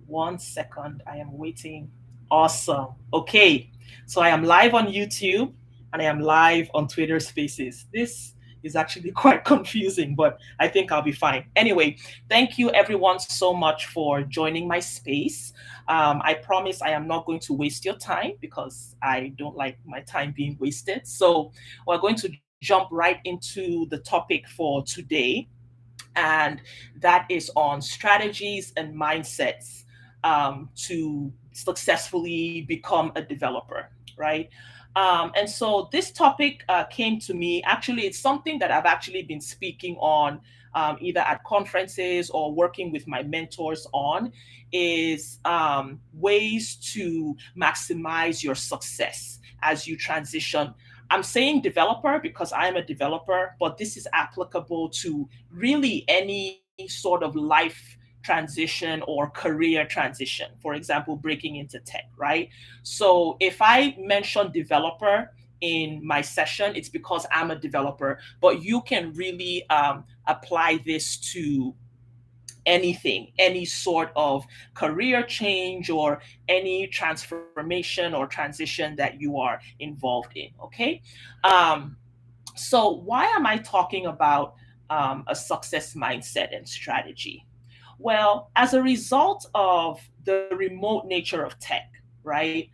One second, I am waiting. Awesome. Okay, so I am live on YouTube and I am live on Twitter Spaces. This is actually quite confusing, but I think I'll be fine. Anyway, thank you everyone so much for joining my space. I promise I am not going to waste your time because I don't like my time being wasted. So we're going to jump right into the topic for today, and that is on strategies and mindsets to successfully become a developer, right? And so this topic came to me. Actually, it's something that I've actually been speaking on either at conferences or working with my mentors on is ways to maximize your success as you transition. I'm saying developer because I am a developer, but this is applicable to really any sort of life transition or career transition. For example, breaking into tech, right? So if I mention developer in my session, it's because I'm a developer, but you can really apply this to anything, any sort of career change or any transformation or transition that you are involved in. Okay. Um, so, why am I talking about a success mindset and strategy? Well, as a result of the remote nature of tech, right?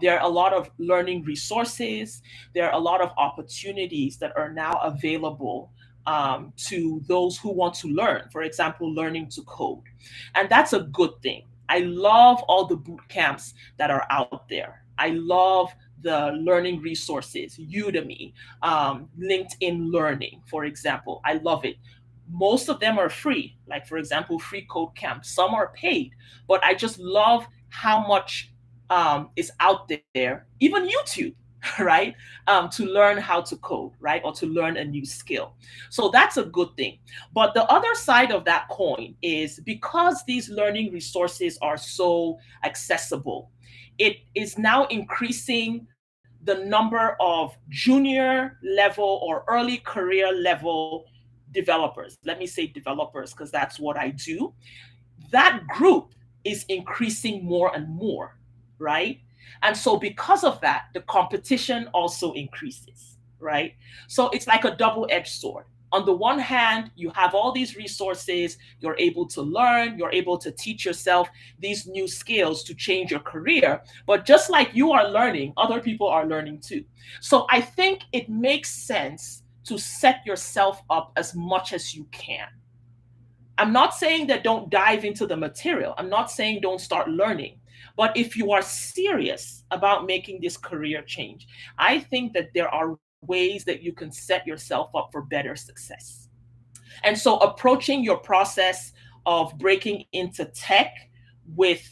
There are a lot of learning resources, there are a lot of opportunities that are now available to those who want to learn, for example, learning to code. And that's a good thing. I love all the boot camps that are out there. I love the learning resources, Udemy, LinkedIn Learning, for example. I love it. Most of them are free, like, for example, Free Code Camp. Some are paid, but I just love how much is out there, even YouTube, right? To learn how to code, right? Or to learn a new skill. So that's a good thing. But the other side of that coin is because these learning resources are so accessible, it is now increasing the number of junior level or early career level developers. Let me say developers because that's what I do. That group is increasing more and more, right? And so because of that, the competition also increases, right? So it's like a double-edged sword. On the one hand, you have all these resources, you're able to learn, you're able to teach yourself these new skills to change your career. But just like you are learning, other people are learning too. So I think it makes sense to set yourself up as much as you can. I'm not saying that don't dive into the material. I'm not saying don't start learning. But if you are serious about making this career change, I think that there are ways that you can set yourself up for better success. And so approaching your process of breaking into tech with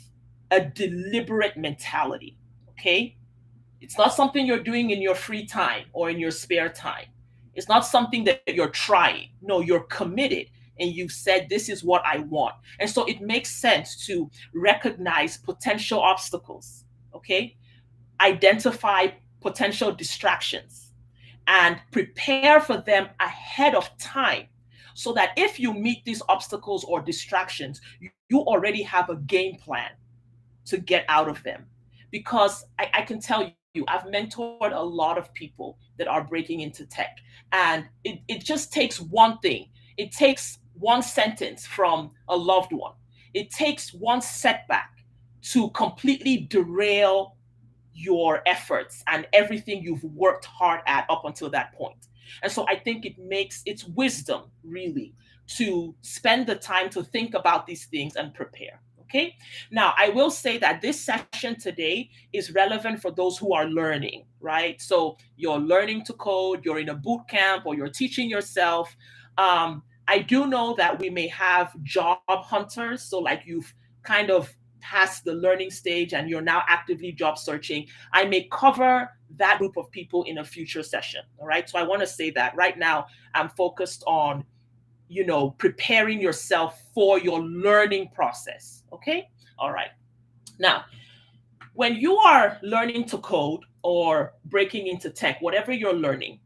a deliberate mentality, okay? It's not something you're doing in your free time or in your spare time. It's not something that you're trying. No, you're committed and you've said, this is what I want. And so it makes sense to recognize potential obstacles, okay? Identify potential distractions and prepare for them ahead of time so that if you meet these obstacles or distractions, you already have a game plan to get out of them. Because I can tell you, I've mentored a lot of people that are breaking into tech. And it just takes one thing. It takes one sentence from a loved one. It takes one setback to completely derail your efforts and everything you've worked hard at up until that point. And so I think it's wisdom really to spend the time to think about these things and prepare. Okay. Now, I will say that this session today is relevant for those who are learning, right? So you're learning to code, you're in a boot camp, or you're teaching yourself. I do know that we may have job hunters. So, like, you've kind of past the learning stage and you're now actively job searching. I may cover that group of people in a future session. All right. So I want to say that right now I'm focused on preparing yourself for your learning process. Okay. All right. Now, when you are learning to code or breaking into tech, whatever you're learning,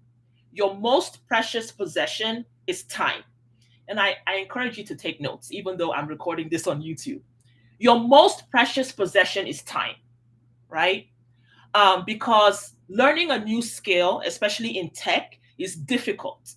your most precious possession is time. And I encourage you to take notes, even though I'm recording this on YouTube. Your most precious possession is time, right? Because learning a new skill, especially in tech, is difficult.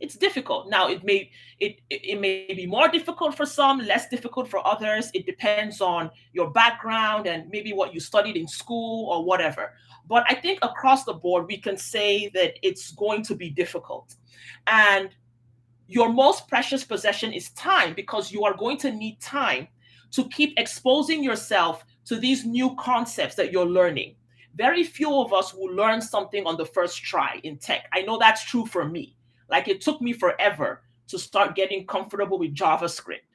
It's difficult. Now, it may be more difficult for some, less difficult for others. It depends on your background and maybe what you studied in school or whatever. But I think across the board, we can say that it's going to be difficult. And your most precious possession is time, because you are going to need time to keep exposing yourself to these new concepts that you're learning. Very few of us will learn something on the first try in tech. I know that's true for me. Like, it took me forever to start getting comfortable with JavaScript.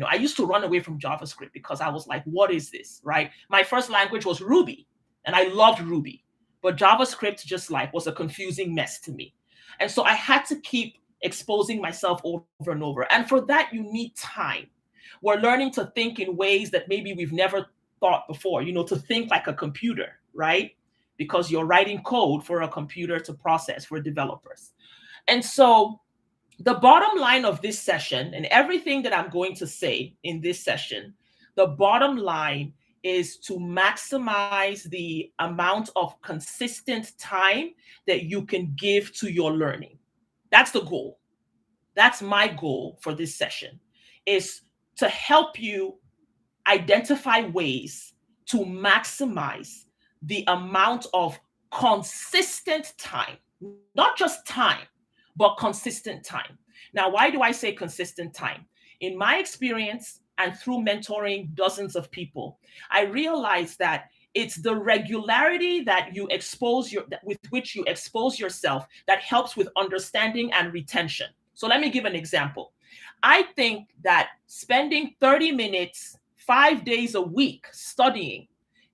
I used to run away from JavaScript because I was like, what is this, right? My first language was Ruby, and I loved Ruby. But JavaScript just like was a confusing mess to me. And so I had to keep exposing myself over and over. And for that, you need time. We're learning to think in ways that maybe we've never thought before, to think like a computer, right? Because you're writing code for a computer to process for developers. And so the bottom line of this session, and everything that I'm going to say in this session, the bottom line is to maximize the amount of consistent time that you can give to your learning. That's the goal. That's my goal for this session, is to help you identify ways to maximize the amount of consistent time, not just time, but consistent time. Now, why do I say consistent time? In my experience and through mentoring dozens of people, I realized that it's the regularity that you expose with which you expose yourself that helps with understanding and retention. So let me give an example. I think that spending 30 minutes 5 days a week studying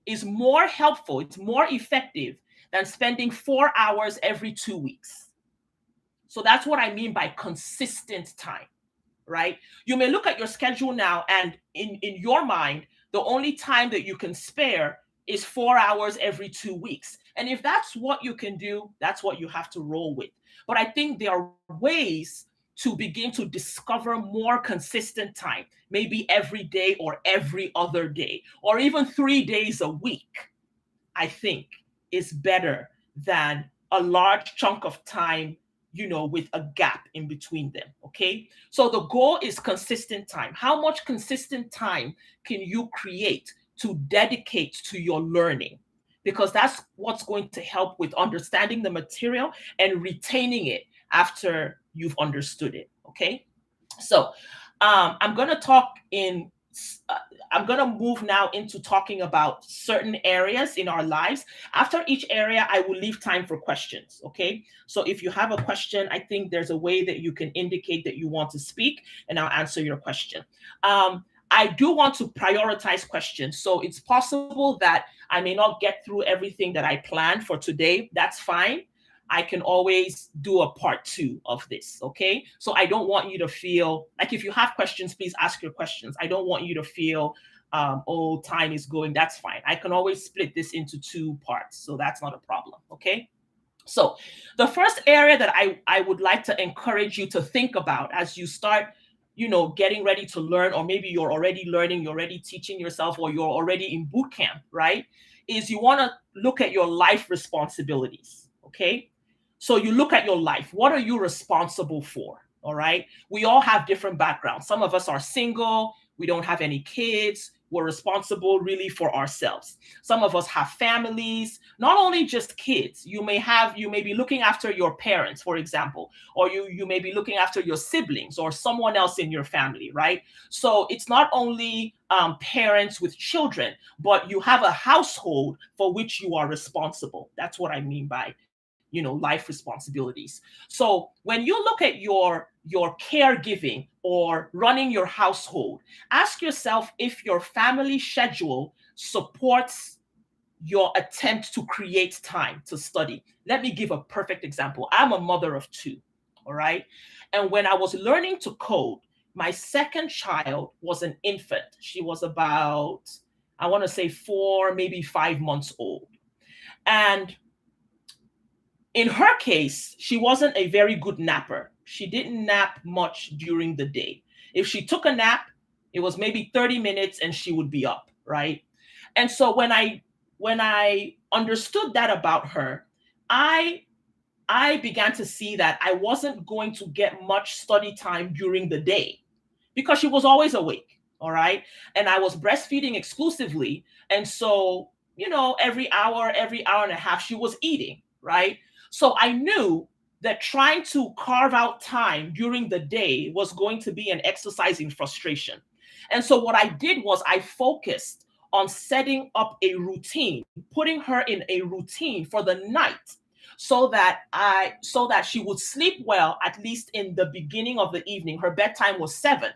is more helpful, it's more effective than spending 4 hours every 2 weeks. So that's what I mean by consistent time, right? You may look at your schedule now, and in your mind, the only time that you can spare is 4 hours every 2 weeks. And if that's what you can do, that's what you have to roll with. But I think there are ways to begin to discover more consistent time, maybe every day or every other day, or even 3 days a week, I think is better than a large chunk of time, with a gap in between them. Okay. So the goal is consistent time. How much consistent time can you create to dedicate to your learning? Because that's what's going to help with understanding the material and retaining it after you've understood it. Okay. So I'm going to talk in I'm going to move now into talking about certain areas in our lives. After each area, I will leave time for questions. Okay. So if you have a question, I think there's a way that you can indicate that you want to speak, and I'll answer your question. I do want to prioritize questions. So it's possible that I may not get through everything that I planned for today. That's fine. I can always do a part 2 of this. Okay. So I don't want you to feel like, if you have questions, please ask your questions. I don't want you to feel, oh, time is going. That's fine. I can always split this into 2 parts. So that's not a problem. Okay. So the first area that I would like to encourage you to think about as you start, getting ready to learn, or maybe you're already learning, you're already teaching yourself, or you're already in boot camp, right? Is you want to look at your life responsibilities. Okay. So you look at your life. What are you responsible for? All right. We all have different backgrounds. Some of us are single. We don't have any kids. We're responsible really for ourselves. Some of us have families, not only just kids. You may be looking after your parents, for example, or you may be looking after your siblings or someone else in your family, right? So it's not only parents with children, but you have a household for which you are responsible. That's what I mean by life responsibilities. So when you look at your caregiving or running your household, ask yourself if your family schedule supports your attempt to create time to study. Let me give a perfect example. I'm a mother of 2. All right. And when I was learning to code, my second child was an infant. She was about, I want to say 4, maybe 5 months old. And in her case, she wasn't a very good napper. She didn't nap much during the day. If she took a nap, It was maybe 30 minutes and she would be up, right? And so when I understood that about her, I I began to see that I wasn't going to get much study time during the day because she was always awake. All right. And I was breastfeeding exclusively. And so, every hour and a half, she was eating. Right. So I knew that trying to carve out time during the day was going to be an exercise in frustration. And so what I did was I focused on setting up a routine, putting her in a routine for the night so that she would sleep well at least in the beginning of the evening. Her bedtime was 7.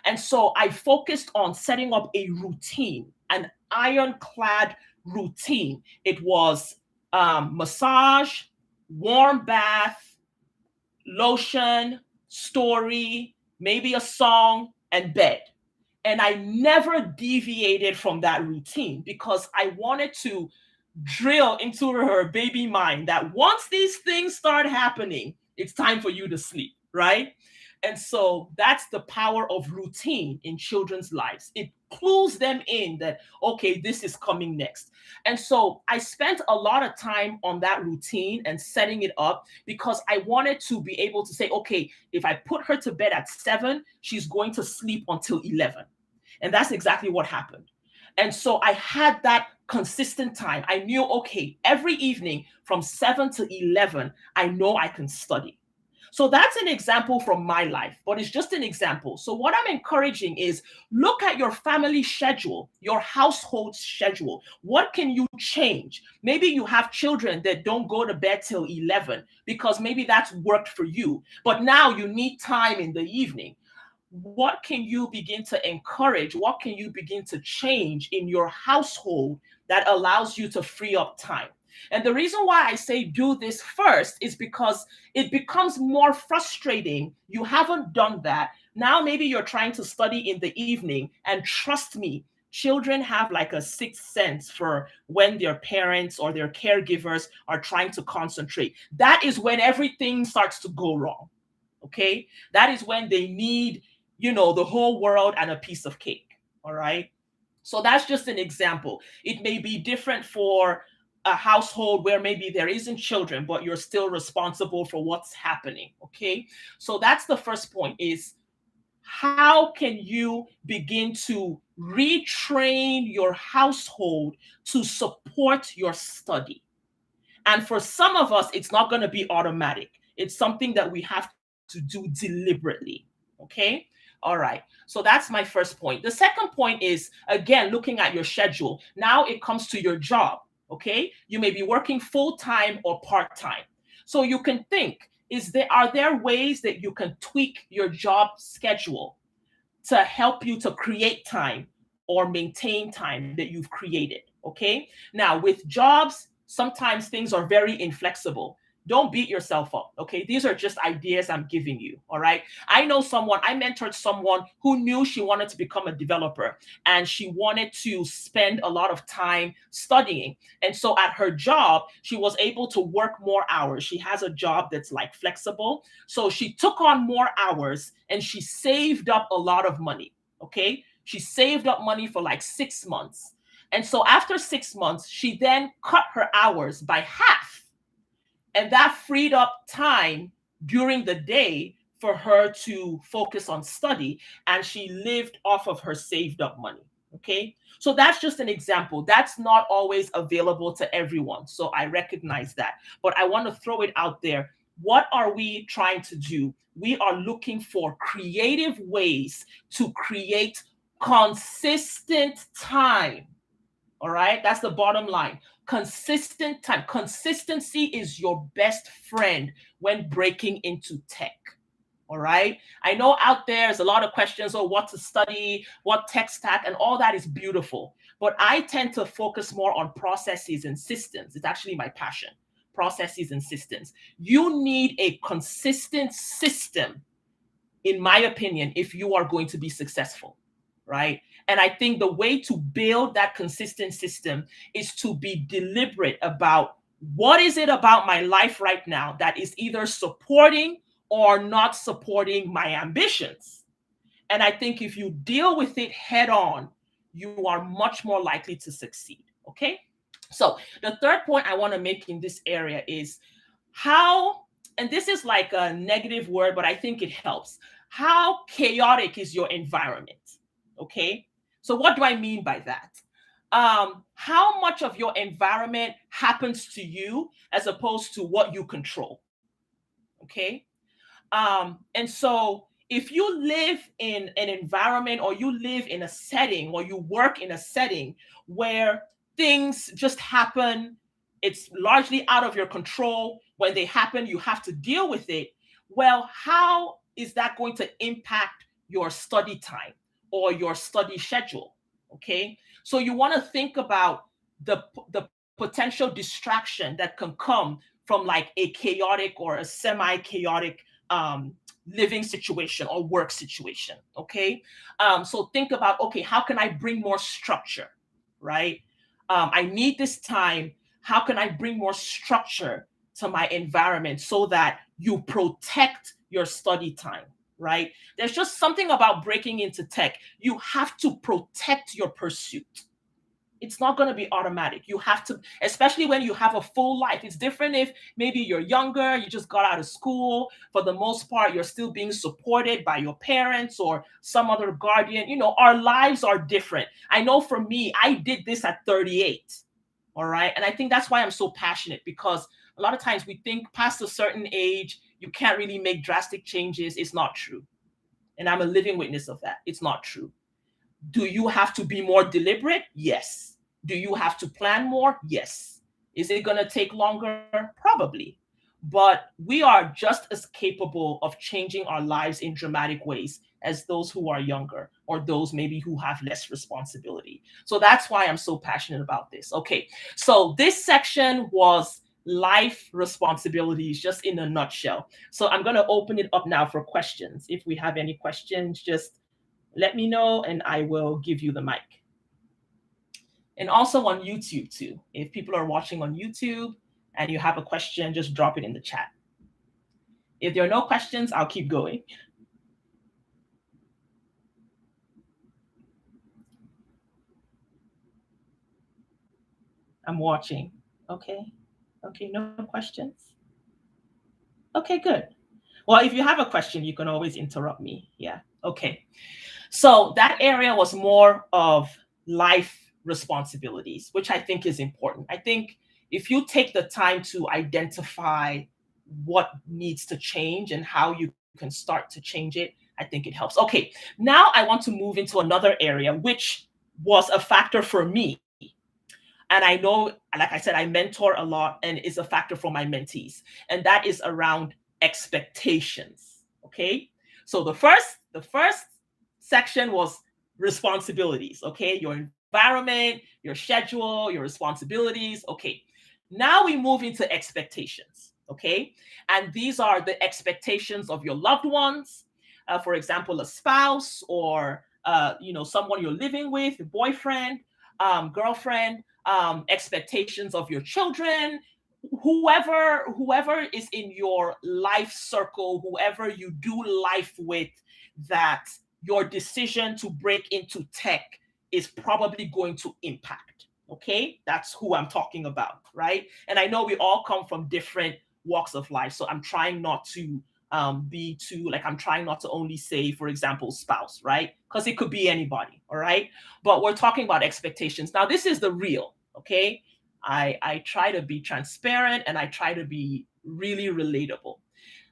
And so I focused on setting up a routine, an ironclad routine. It was massage, warm bath, lotion, story, maybe a song, and bed. And I never deviated from that routine because I wanted to drill into her baby mind that once these things start happening, it's time for you to sleep, right? And so that's the power of routine in children's lives. It clues them in that, okay, this is coming next. And so I spent a lot of time on that routine and setting it up because I wanted to be able to say, okay, if I put her to bed at 7, she's going to sleep until 11. And that's exactly what happened. And so I had that consistent time. I knew, okay, every evening from 7 to 11, I know I can study. So that's an example from my life, but it's just an example. So what I'm encouraging is look at your family schedule, your household schedule. What can you change? Maybe you have children that don't go to bed till 11 because maybe that's worked for you, but now you need time in the evening. What can you begin to encourage? What can you begin to change in your household that allows you to free up time? And the reason why I say do this first is because it becomes more frustrating. You haven't done that. Now, maybe you're trying to study in the evening, and trust me, children have like a sixth sense for when their parents or their caregivers are trying to concentrate. That is when everything starts to go wrong. Okay. That is when they need the whole world and a piece of cake. All right. So that's just an example. It may be different for a household where maybe there isn't children, but you're still responsible for what's happening. Okay. So that's the first point is how can you begin to retrain your household to support your study? And for some of us, it's not going to be automatic. It's something that we have to do deliberately. Okay. All right. So that's my first point. The second point is, again, looking at your schedule. Now it comes to your job. Okay. You may be working full time or part time. So you can think, are there ways that you can tweak your job schedule to help you to create time or maintain time that you've created? Okay. Now, with jobs, sometimes things are very inflexible. Don't beat yourself up. Okay. These are just ideas I'm giving you. All right. I mentored someone who knew she wanted to become a developer and she wanted to spend a lot of time studying. And so at her job, she was able to work more hours. She has a job that's like flexible. So she took on more hours and she saved up a lot of money. Okay. She saved up money for like 6 months. And so after 6 months, she then cut her hours by half. And that freed up time during the day for her to focus on study. And she lived off of her saved up money. Okay. So that's just an example. That's not always available to everyone. So I recognize that. But I want to throw it out there. What are we trying to do? We are looking for creative ways to create consistent time. All right. That's the bottom line. Consistent time. Consistency is your best friend when breaking into tech. All right. I know out there's a lot of questions on what to study, what tech stack, and all that is beautiful. But I tend to focus more on processes and systems. It's actually my passion. Processes and systems. You need a consistent system, in my opinion, if you are going to be successful. Right. And I think the way to build that consistent system is to be deliberate about what is it about my life right now that is either supporting or not supporting my ambitions. And I think if you deal with it head on, you are much more likely to succeed. Okay. So the third point I want to make in this area is how, and this is like a negative word, but I think it helps. How chaotic is your environment? Okay. So what do I mean by that? How much of your environment happens to you as opposed to what you control? Okay. And so if you live in an environment or you live in a setting or you work in a setting where things just happen, it's largely out of your control. When they happen, you have to deal with it. Well, how is that going to impact your study time or your study schedule? Okay. So you want to think about the potential distraction that can come from like a chaotic or a semi-chaotic living situation or work situation. Okay. So think about, okay, how can I bring more structure? Right. I need this time. How can I bring more structure to my environment so that you protect your study time? Right. There's just something about breaking into tech. You have to protect your pursuit. It's not going to be automatic. You have to, especially when you have a full life. It's different if maybe you're younger, you just got out of school. For the most part, you're still being supported by your parents or some other guardian. You know, our lives are different. I know for me, I did this at 38. All right. And I think that's why I'm so passionate, because a lot of times we think past a certain age, you can't really make drastic changes. It's not true. And I'm a living witness of that. It's not true. Do you have to be more deliberate? Yes. Do you have to plan more? Yes. Is it going to take longer? Probably. But we are just as capable of changing our lives in dramatic ways as those who are younger or those maybe who have less responsibility. So that's why I'm so passionate about this. Okay. So this section was life responsibilities just in a nutshell. So I'm going to open it up now for questions. If we have any questions, just let me know and I will give you the mic. And also on YouTube too. If people are watching on YouTube and you have a question, just drop it in the chat. If there are no questions, I'll keep going. I'm watching. Okay. Okay, no questions. Okay, good. Well, if you have a question, you can always interrupt me. Yeah. Okay. So that area was more of life responsibilities, which I think is important. I think if you take the time to identify what needs to change and how you can start to change it, I think it helps. Okay, now I want to move into another area, which was a factor for me. And I know, like I said, I mentor a lot and is a factor for my mentees. And that is around expectations. Okay. So the first section was responsibilities. Okay. Your environment, your schedule, your responsibilities. Okay. Now we move into expectations. Okay. And these are the expectations of your loved ones. For example, a spouse or, someone you're living with, a boyfriend, girlfriend, expectations of your children, whoever is in your life circle, whoever you do life with, that your decision to break into tech is probably going to impact. Okay, that's who I'm talking about, right? And I know we all come from different walks of life, so I'm trying not to be too, like, I'm trying not to only say, for example, spouse, right? Because it could be anybody, all right? But we're talking about expectations. Now, this is the real, okay? I try to be transparent and I try to be really relatable.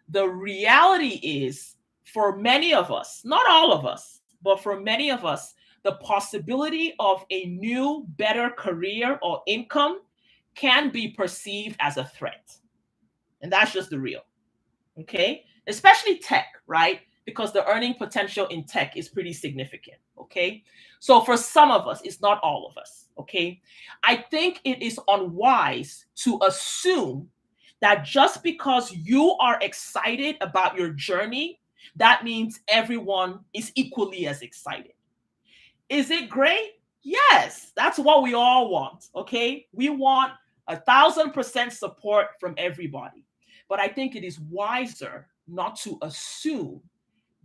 The reality is, for many of us, not all of us, but for many of us, the possibility of a new, better career or income can be perceived as a threat. And that's just the real. Okay. Especially tech, right? Because the earning potential in tech is pretty significant. Okay. So for some of us, it's not all of us. Okay. I think it is unwise to assume that just because you are excited about your journey, that means everyone is equally as excited. Is it great? Yes, that's what we all want. Okay. We want 1,000% support from everybody. But I think it is wiser not to assume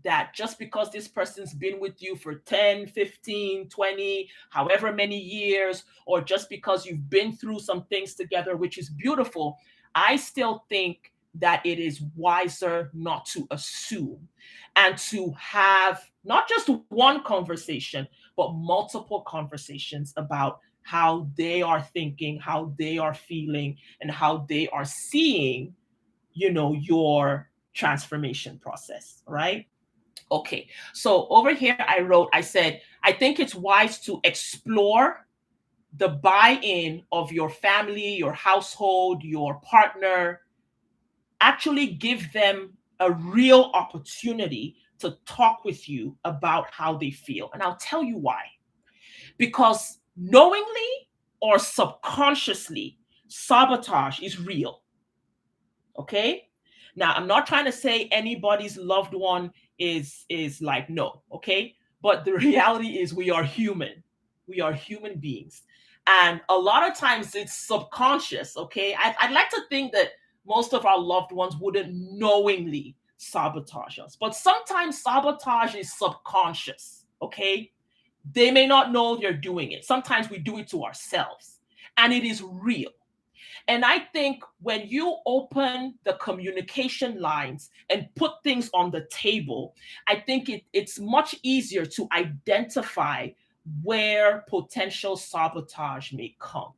that just because this person's been with you for 10, 15, 20, however many years, or just because you've been through some things together, which is beautiful, I still think that it is wiser not to assume and to have not just one conversation, but multiple conversations about how they are thinking, how they are feeling, and how they are seeing, your transformation process, right? Okay, so over here I said, I think it's wise to explore the buy in of your family, your household, your partner, actually give them a real opportunity to talk with you about how they feel. And I'll tell you why. Because knowingly or subconsciously, sabotage is real. Okay, now I'm not trying to say anybody's loved one is like, no. Okay, but the reality is we are human. We are human beings, and a lot of times it's subconscious. Okay, I'd like to think that most of our loved ones wouldn't knowingly sabotage us, but sometimes sabotage is subconscious. Okay, they may not know they're doing it. Sometimes we do it to ourselves, and it is real. And I think when you open the communication lines and put things on the table, I think it's much easier to identify where potential sabotage may come.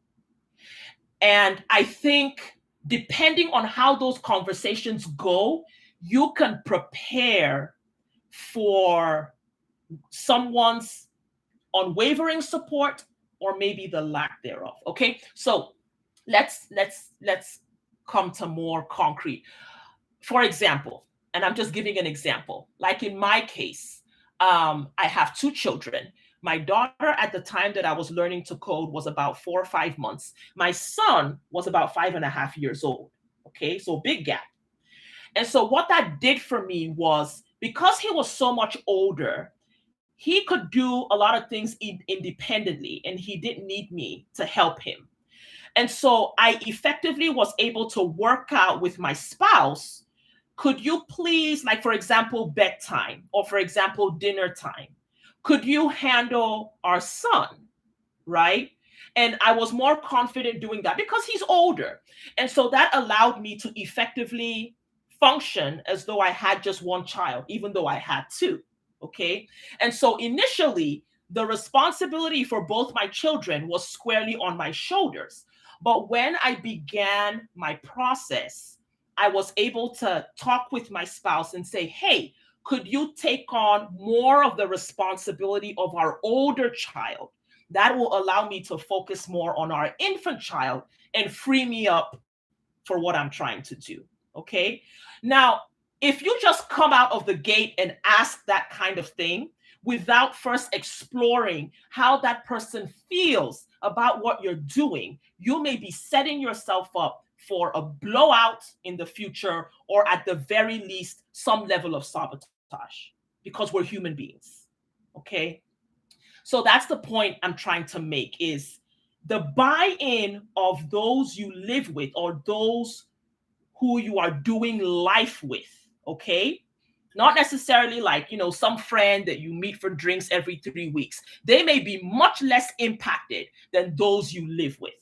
And I think depending on how those conversations go, you can prepare for someone's unwavering support or maybe the lack thereof. Okay, so let's come to more concrete. For example, and I'm just giving an example, like in my case, I have two children. My daughter at the time that I was learning to code was about 4 or 5 months. My son was about 5.5 years old. Okay, so big gap. And so what that did for me was, because he was so much older, he could do a lot of things independently and he didn't need me to help him. And so I effectively was able to work out with my spouse, could you please, like, for example, bedtime, or for example, dinner time, could you handle our son? Right? And I was more confident doing that because he's older. And so that allowed me to effectively function as though I had just one child, even though I had two. Okay. And so initially, the responsibility for both my children was squarely on my shoulders. But when I began my process, I was able to talk with my spouse and say, hey, could you take on more of the responsibility of our older child? That will allow me to focus more on our infant child and free me up for what I'm trying to do. Okay. Now, if you just come out of the gate and ask that kind of thing without first exploring how that person feels about what you're doing, you may be setting yourself up for a blowout in the future, or at the very least, some level of sabotage, because we're human beings. Okay. So that's the point I'm trying to make, is the buy-in of those you live with or those who you are doing life with. Okay, not necessarily like, some friend that you meet for drinks every 3 weeks. They may be much less impacted than those you live with.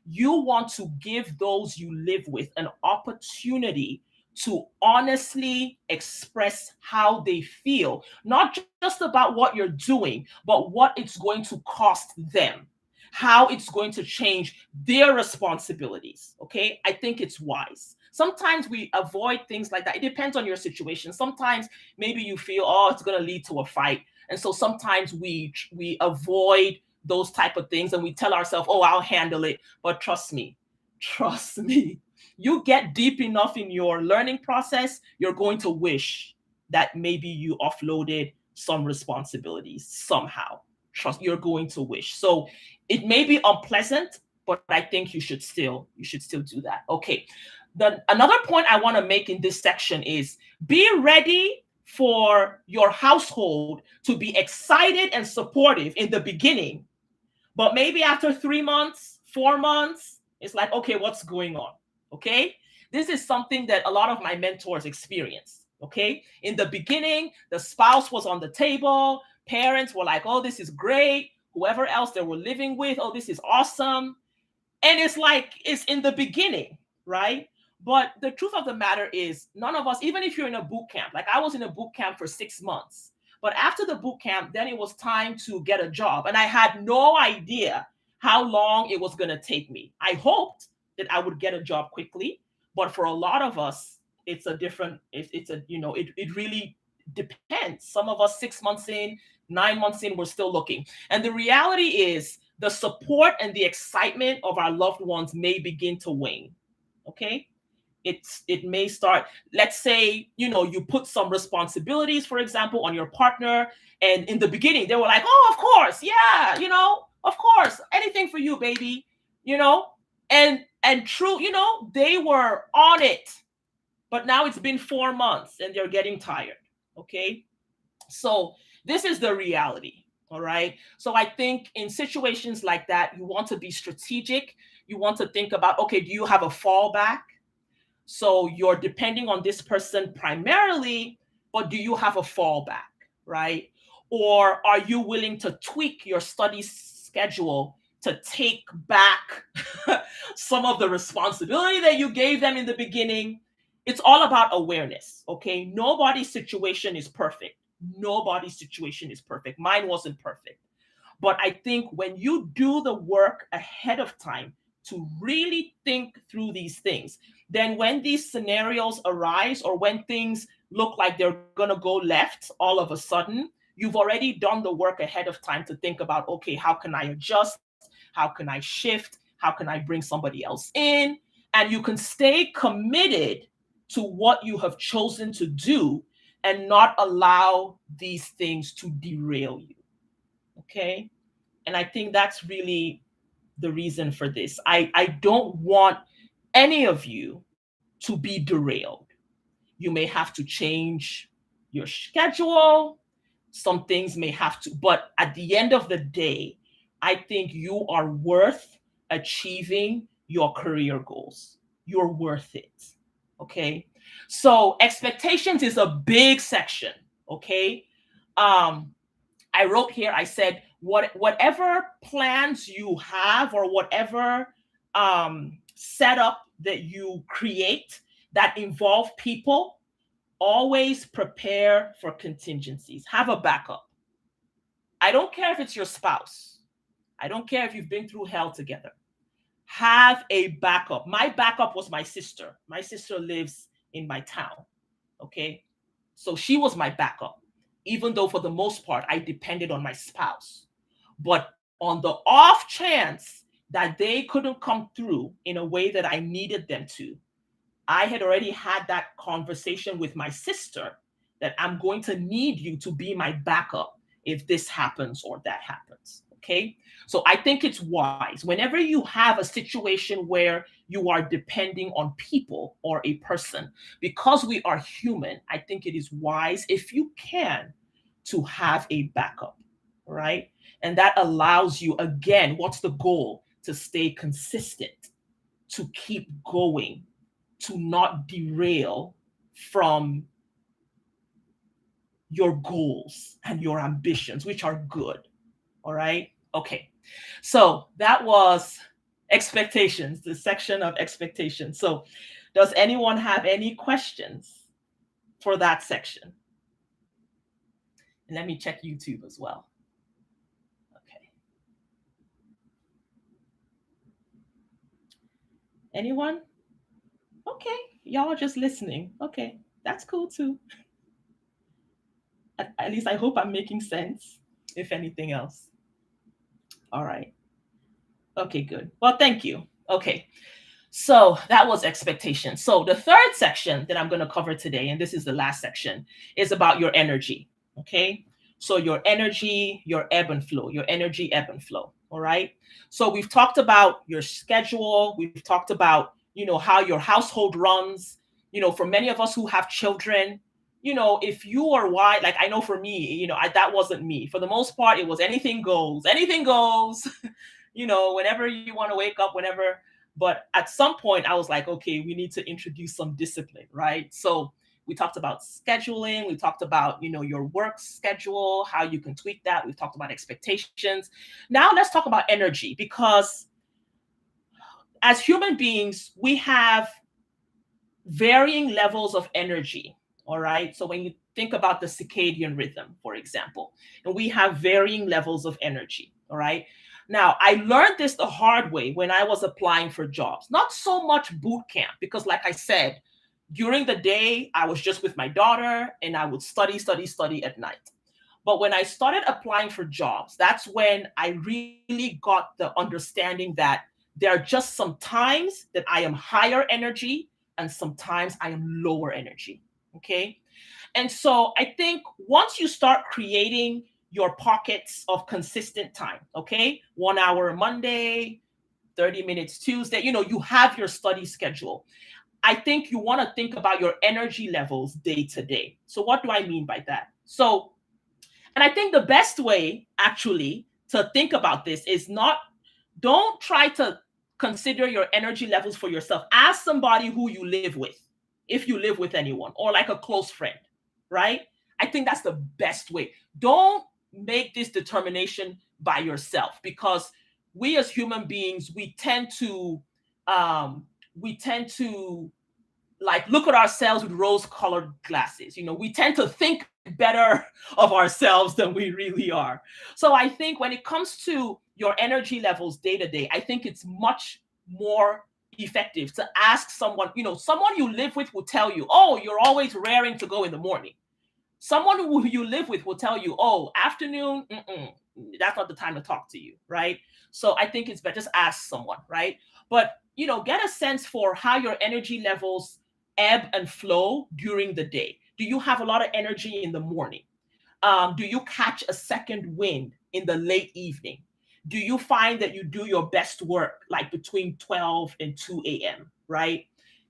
You want to give those you live with an opportunity to honestly express how they feel, not just about what you're doing, but what it's going to cost them, how it's going to change their responsibilities. Okay, I think it's wise. Sometimes we avoid things like that. It depends on your situation. Sometimes maybe you feel, oh, it's going to lead to a fight, and so sometimes we avoid those type of things and we tell ourselves, oh, I'll handle it. But trust me, you get deep enough in your learning process, you're going to wish that maybe you offloaded some responsibilities somehow. Trust, you're going to wish. So it may be unpleasant, but I think you should still do that. Okay. Another point I want to make in this section is, be ready for your household to be excited and supportive in the beginning, but maybe after 3 months, 4 months, it's like, okay, what's going on? Okay. This is something that a lot of my mentors experience. Okay. In the beginning, the spouse was on the table. Parents were like, oh, this is great. Whoever else they were living with, oh, this is awesome. And it's like, it's in the beginning, right? But the truth of the matter is, none of us, even if you're in a boot camp, like I was in a boot camp for 6 months, but after the boot camp, then it was time to get a job. And I had no idea how long it was going to take me. I hoped that I would get a job quickly, but for a lot of us, it's a different, it's a, it really depends. Some of us 6 months in, 9 months in, we're still looking. And the reality is, the support and the excitement of our loved ones may begin to wane. Okay. It may start, let's say, you put some responsibilities, for example, on your partner. And in the beginning, they were like, oh, of course. Yeah. Of course. Anything for you, baby. You know, and true, they were on it. But now it's been 4 months and they're getting tired. Okay. So this is the reality. All right. So I think in situations like that, you want to be strategic. You want to think about, okay, do you have a fallback? So you're depending on this person primarily, but do you have a fallback, right? Or are you willing to tweak your study schedule to take back some of the responsibility that you gave them in the beginning? It's all about awareness, okay? Nobody's situation is perfect. Nobody's situation is perfect. Mine wasn't perfect. But I think when you do the work ahead of time to really think through these things, then when these scenarios arise or when things look like they're going to go left all of a sudden, you've already done the work ahead of time to think about, okay, how can I adjust? How can I shift? How can I bring somebody else in? And you can stay committed to what you have chosen to do and not allow these things to derail you. Okay. And I think that's really the reason for this. I don't want any of you to be derailed. You may have to change your schedule. Some things may have to, but at the end of the day, I think you are worth achieving your career goals. You're worth it. Okay. So expectations is a big section. Okay. Um, I wrote here, I said, whatever plans you have or whatever setup that you create that involve people, always prepare for contingencies. Have a backup. I don't care if it's your spouse. I don't care if you've been through hell together. Have a backup. My backup was my sister. My sister lives in my town. Okay. So she was my backup, even though for the most part, I depended on my spouse. But on the off chance that they couldn't come through in a way that I needed them to, I had already had that conversation with my sister that I'm going to need you to be my backup if this happens or that happens. Okay. So I think it's wise whenever you have a situation where you are depending on people or a person, because we are human, I think it is wise, if you can, to have a backup. Right. And that allows you, again, what's the goal? To stay consistent, to keep going, to not derail from your goals and your ambitions, which are good. All right. Okay. So that was expectations, the section of expectations. So, does anyone have any questions for that section? And let me check YouTube as well. Okay. Anyone? Okay. Y'all are just listening. Okay. That's cool too. At least I hope I'm making sense, if anything else. All right. Okay, good. Well, thank you. Okay. So that was expectation. So the third section that I'm going to cover today, and this is the last section, is about your energy. Okay. So your energy, your ebb and flow, your energy ebb and flow. All right. So we've talked about your schedule. We've talked about, how your household runs. For many of us who have children, if you are wide, like I know for me, that wasn't me. For the most part, it was anything goes, anything goes, whenever you want to wake up, whenever. But at some point, I was like, okay, we need to introduce some discipline, right? So We talked about scheduling. We talked about, your work schedule, how you can tweak that. We've talked about expectations. Now let's talk about energy, because as human beings, we have varying levels of energy. All right. So when you think about the circadian rhythm, for example, and we have varying levels of energy. All right. Now, I learned this the hard way when I was applying for jobs, not so much boot camp, because, like I said, during the day, I was just with my daughter and I would study, study, study at night. But when I started applying for jobs, that's when I really got the understanding that there are just some times that I am higher energy and sometimes I am lower energy. Okay. And so I think once you start creating your pockets of consistent time, okay, 1 hour Monday, 30 minutes Tuesday, you have your study schedule. I think you want to think about your energy levels day to day. So, what do I mean by that? So, and I think the best way actually to think about this is not, don't try to consider your energy levels for yourself. Ask somebody who you live with, if you live with anyone, or like a close friend, right? I think that's the best way. Don't make this determination by yourself, because we as human beings, we tend to like look at ourselves with rose-colored glasses. We tend to think better of ourselves than we really are. So I think when it comes to your energy levels day to day, I think it's much more effective to ask someone. Someone you live with will tell you, oh, you're always raring to go in the morning. Someone who you live with will tell you, oh, afternoon, that's not the time to talk to you, right? So I think it's better just ask someone, right? But get a sense for how your energy levels ebb and flow during the day. Do you have a lot of energy in the morning? Do you catch a second wind in the late evening? Do you find that you do your best work like between 12 and 2 a.m., right?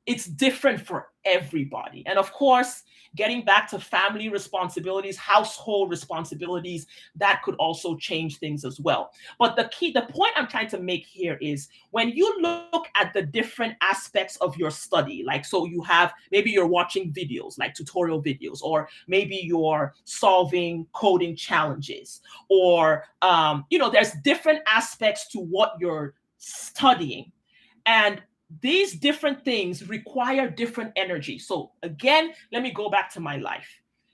It's different for everybody. And of course, getting back to family responsibilities, household responsibilities, that could also change things as well. But the point I'm trying to make here is when you look at the different aspects of your study, like, so you have, maybe you're watching videos, like tutorial videos, or maybe you're solving coding challenges, or, there's different aspects to what you're studying. And these different things require different energy. So again, let me go back to my life.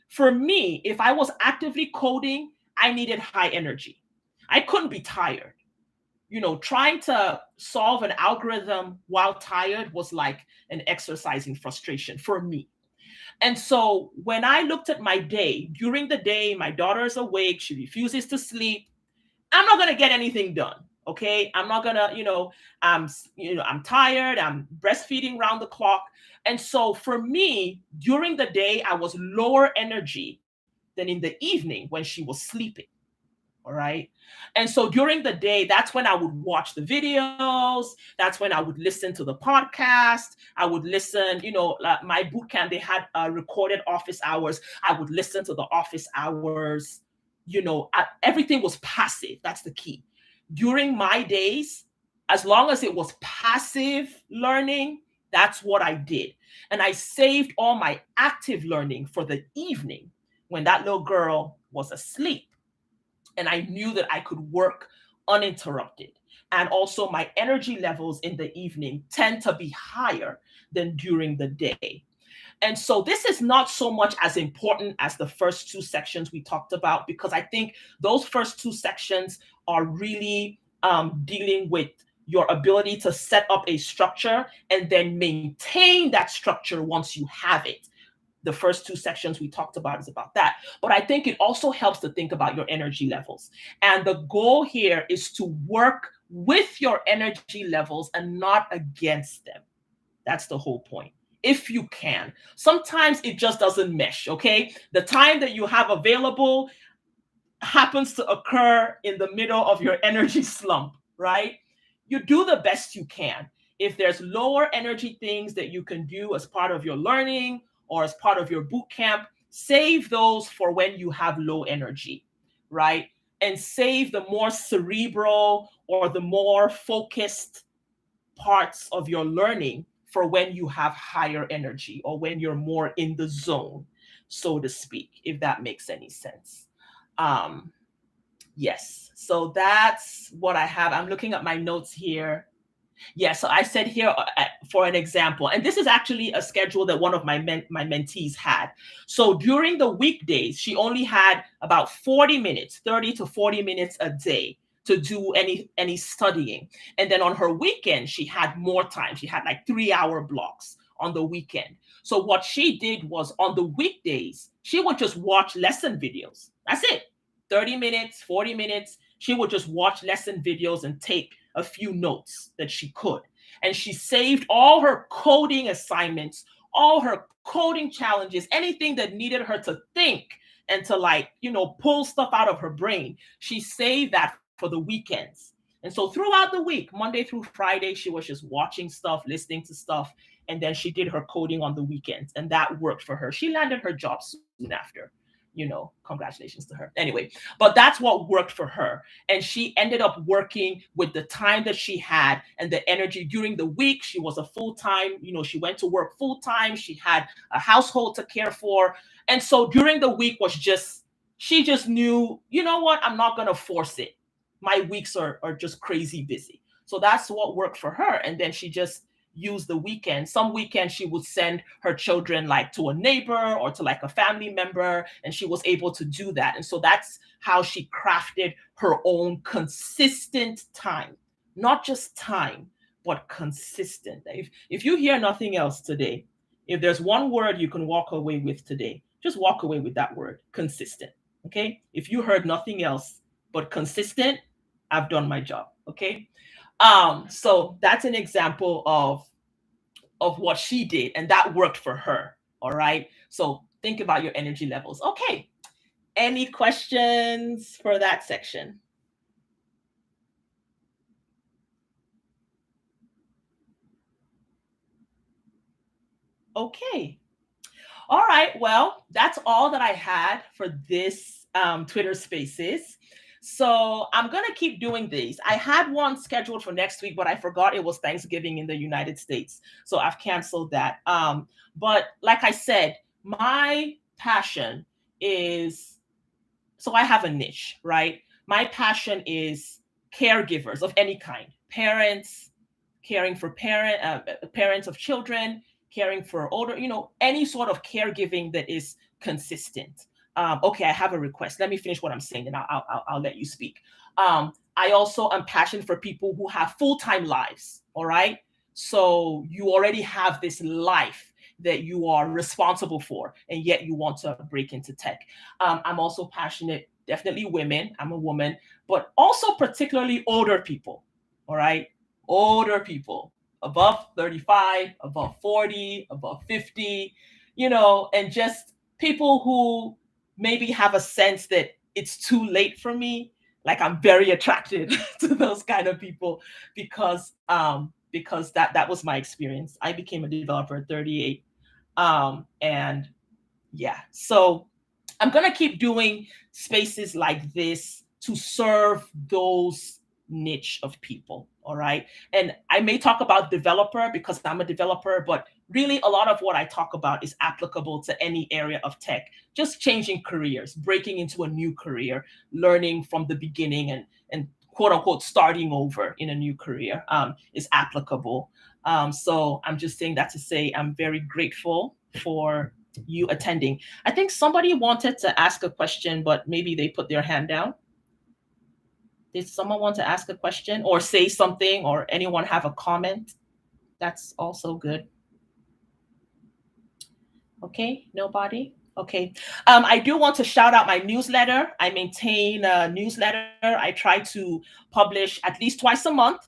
For me, if I was actively coding, I needed high energy. I couldn't be tired. Trying to solve an algorithm while tired was like an exercise in frustration for me. And so when I looked at my day, during the day, my daughter is awake, she refuses to sleep. I'm not going to get anything done. Okay. I'm not going to, I'm tired. I'm breastfeeding round the clock. And so for me, during the day, I was lower energy than in the evening when she was sleeping. All right. And so during the day, that's when I would watch the videos. That's when I would listen to the podcast. I would listen, like my boot camp, they had recorded office hours. I would listen to the office hours. Everything was passive. That's the key. During my days, as long as it was passive learning, that's what I did. And I saved all my active learning for the evening when that little girl was asleep. And I knew that I could work uninterrupted. And also, my energy levels in the evening tend to be higher than during the day. And so, this is not so much as important as the first two sections we talked about, because I think those first two sections are really dealing with your ability to set up a structure and then maintain that structure once you have it. The first two sections we talked about is about that. But I think it also helps to think about your energy levels. And the goal here is to work with your energy levels and not against them. That's the whole point. If you can. Sometimes it just doesn't mesh, okay? The time that you have available happens to occur in the middle of your energy slump, right? You do the best you can. If there's lower energy things that you can do as part of your learning or as part of your boot camp, save those for when you have low energy, right? And save the more cerebral or the more focused parts of your learning for when you have higher energy or when you're more in the zone, so to speak, if that makes any sense. Um, yes, so that's what I have. I'm looking at my notes here. Yeah, so I said here for an example, and this is actually a schedule that one of my mentees had. So during the weekdays, she only had about 40 minutes, 30 to 40 minutes a day to do any studying. And then on her weekend, she had more time. She had like 3-hour blocks on the weekend. So what she did was on the weekdays, she would just watch lesson videos. That's it. 30 minutes, 40 minutes. She would just watch lesson videos and take a few notes that she could. And she saved all her coding assignments, all her coding challenges, anything that needed her to think and to like, pull stuff out of her brain. She saved that for the weekends. And so throughout the week, Monday through Friday, she was just watching stuff, listening to stuff. And then she did her coding on the weekends. And that worked for her. She landed her job soon after. Congratulations to her. Anyway, but that's what worked for her. And she ended up working with the time that she had and the energy during the week. She was a full-time, she went to work full-time. She had a household to care for. And so during the week she just knew, you know what, I'm not going to force it. My weeks are just crazy busy. So that's what worked for her. And then she just use the weekend. Some weekends she would send her children like to a neighbor or to like a family member, and she was able to do that. And so that's how she crafted her own consistent time, not just time, but consistent. If you hear nothing else today, if there's one word you can walk away with today, just walk away with that word, consistent. Okay. If you heard nothing else but consistent, I've done my job. Okay. So that's an example of what she did, and that worked for her. All right. So think about your energy levels. Okay. Any questions for that section? Okay. All right. Well, that's all that I had for this Twitter Spaces. So I'm going to keep doing these. I had one scheduled for next week, but I forgot it was Thanksgiving in the United States. So I've canceled that. But like I said, my passion is, so I have a niche, right? My passion is caregivers of any kind, parents, caring for parents of children, caring for older, any sort of caregiving that is consistent. Okay, I have a request. Let me finish what I'm saying, and I'll let you speak. I also am passionate for people who have full-time lives. All right, so you already have this life that you are responsible for, and yet you want to break into tech. I'm also passionate, definitely women. I'm a woman, but also particularly older people. All right, older people above 35, above 40, above 50, and just people who maybe have a sense that it's too late for me. Like I'm very attracted to those kind of people because that was my experience. I became a developer at 38. And yeah, so I'm going to keep doing spaces like this to serve those niche of people. All right. And I may talk about developer because I'm a developer, but really a lot of what I talk about is applicable to any area of tech, just changing careers, breaking into a new career, learning from the beginning and quote unquote starting over in a new career is applicable. So I'm just saying that to say I'm very grateful for you attending. I think somebody wanted to ask a question, but maybe they put their hand down. Did someone want to ask a question or say something, or anyone have a comment? That's also good. Okay, nobody? Okay. I do want to shout out my newsletter. I maintain a newsletter. I try to publish at least twice a month.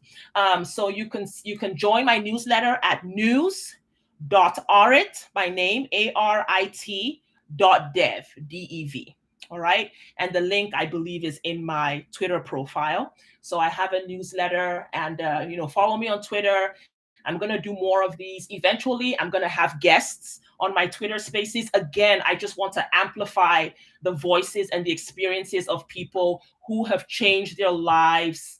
So you can join my newsletter at news.arit, my name, ARIT.dev, DEV. All right. And the link, I believe, is in my Twitter profile. So I have a newsletter, and follow me on Twitter. I'm going to do more of these. Eventually, I'm going to have guests on my Twitter spaces. Again, I just want to amplify the voices and the experiences of people who have changed their lives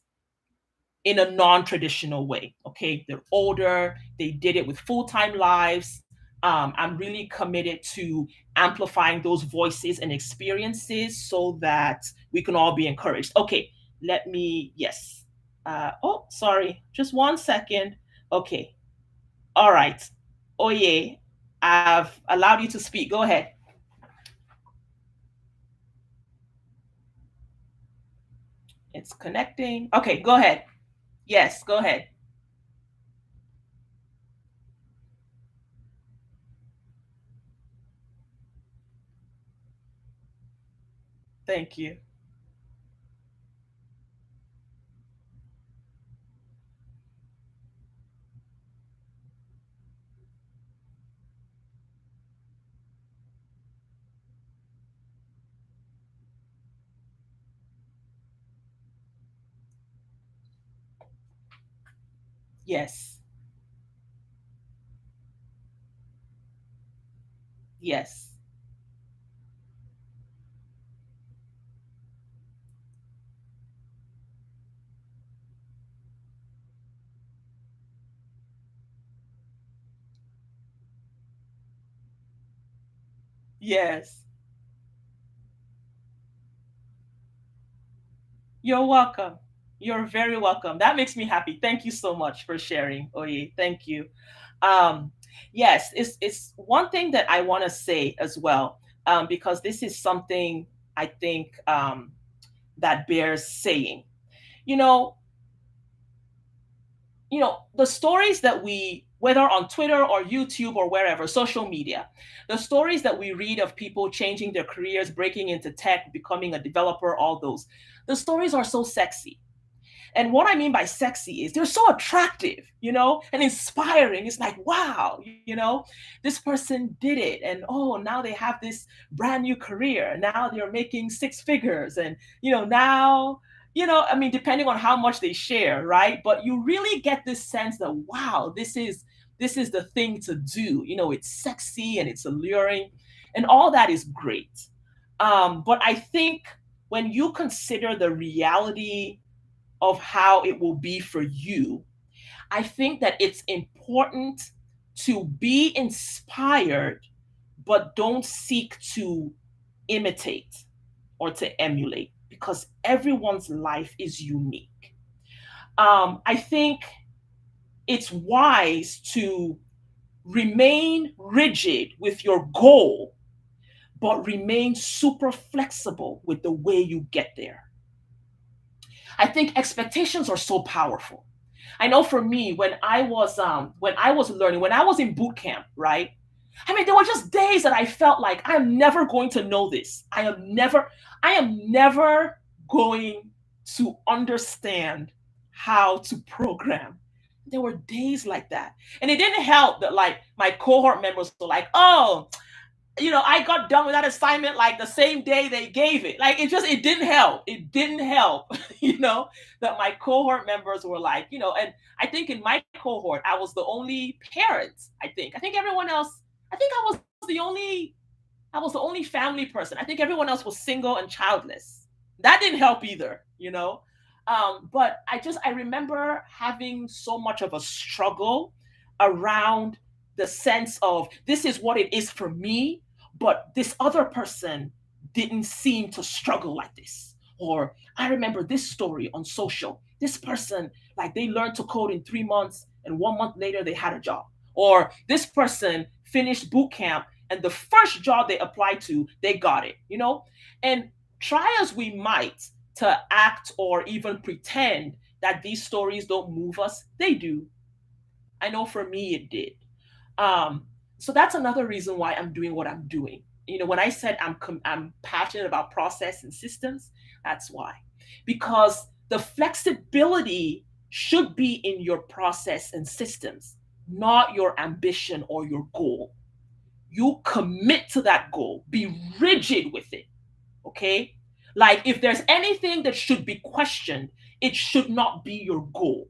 in a non-traditional way. Okay, they're older, they did it with full-time lives. I'm really committed to amplifying those voices and experiences so that we can all be encouraged. Okay, let me, yes. Oh, sorry, just 1 second. Okay, all right. Oye, I've allowed you to speak. Go ahead. It's connecting. Okay, go ahead. Yes, go ahead. Thank you. Yes, yes, yes. You're welcome. You're very welcome. That makes me happy. Thank you so much for sharing, Oye. Thank you. Um, yes, it's one thing that I want to say as well, because this is something I think that bears saying. You know, the stories that we, whether on Twitter or YouTube or wherever, social media, the stories that we read of people changing their careers, breaking into tech, becoming a developer, all those, the stories are so sexy. And what I mean by sexy is they're so attractive, and inspiring. It's like, wow, this person did it. And oh, now they have this brand new career. Now they're making six figures. And, now, I mean, depending on how much they share, right? But you really get this sense that, wow, this is the thing to do. It's sexy and it's alluring, and all that is great. But I think when you consider the reality of how it will be for you, I think that it's important to be inspired, but don't seek to imitate or to emulate, because everyone's life is unique. I think it's wise to remain rigid with your goal, but remain super flexible with the way you get there. I think expectations are so powerful. I know for me, when I was learning, when I was in boot camp, right? I mean, there were just days that I felt like I am never going to know this. I am never going to understand how to program. There were days like that. And it didn't help that like my cohort members were like, oh, I got done with that assignment like the same day they gave it. Like it didn't help. It didn't help, that my cohort members were like, and I think in my cohort, I was the only parent, I think. I think everyone else, I think the only I was the only family person. I think everyone else was single and childless. That didn't help either, But I remember having so much of a struggle around the sense of this is what it is for me, but this other person didn't seem to struggle like this. Or I remember this story on social. This person, like they learned to code in 3 months and 1 month later they had a job. Or this person finished boot camp and the first job they applied to, they got it, And try as we might to act or even pretend that these stories don't move us, they do. I know for me it did. Um, so that's another reason why I'm doing what I'm doing. When I said I'm passionate about process and systems, that's why. Because the flexibility should be in your process and systems, not your ambition or your goal. You commit to that goal, be rigid with it. Okay? Like if there's anything that should be questioned, it should not be your goal.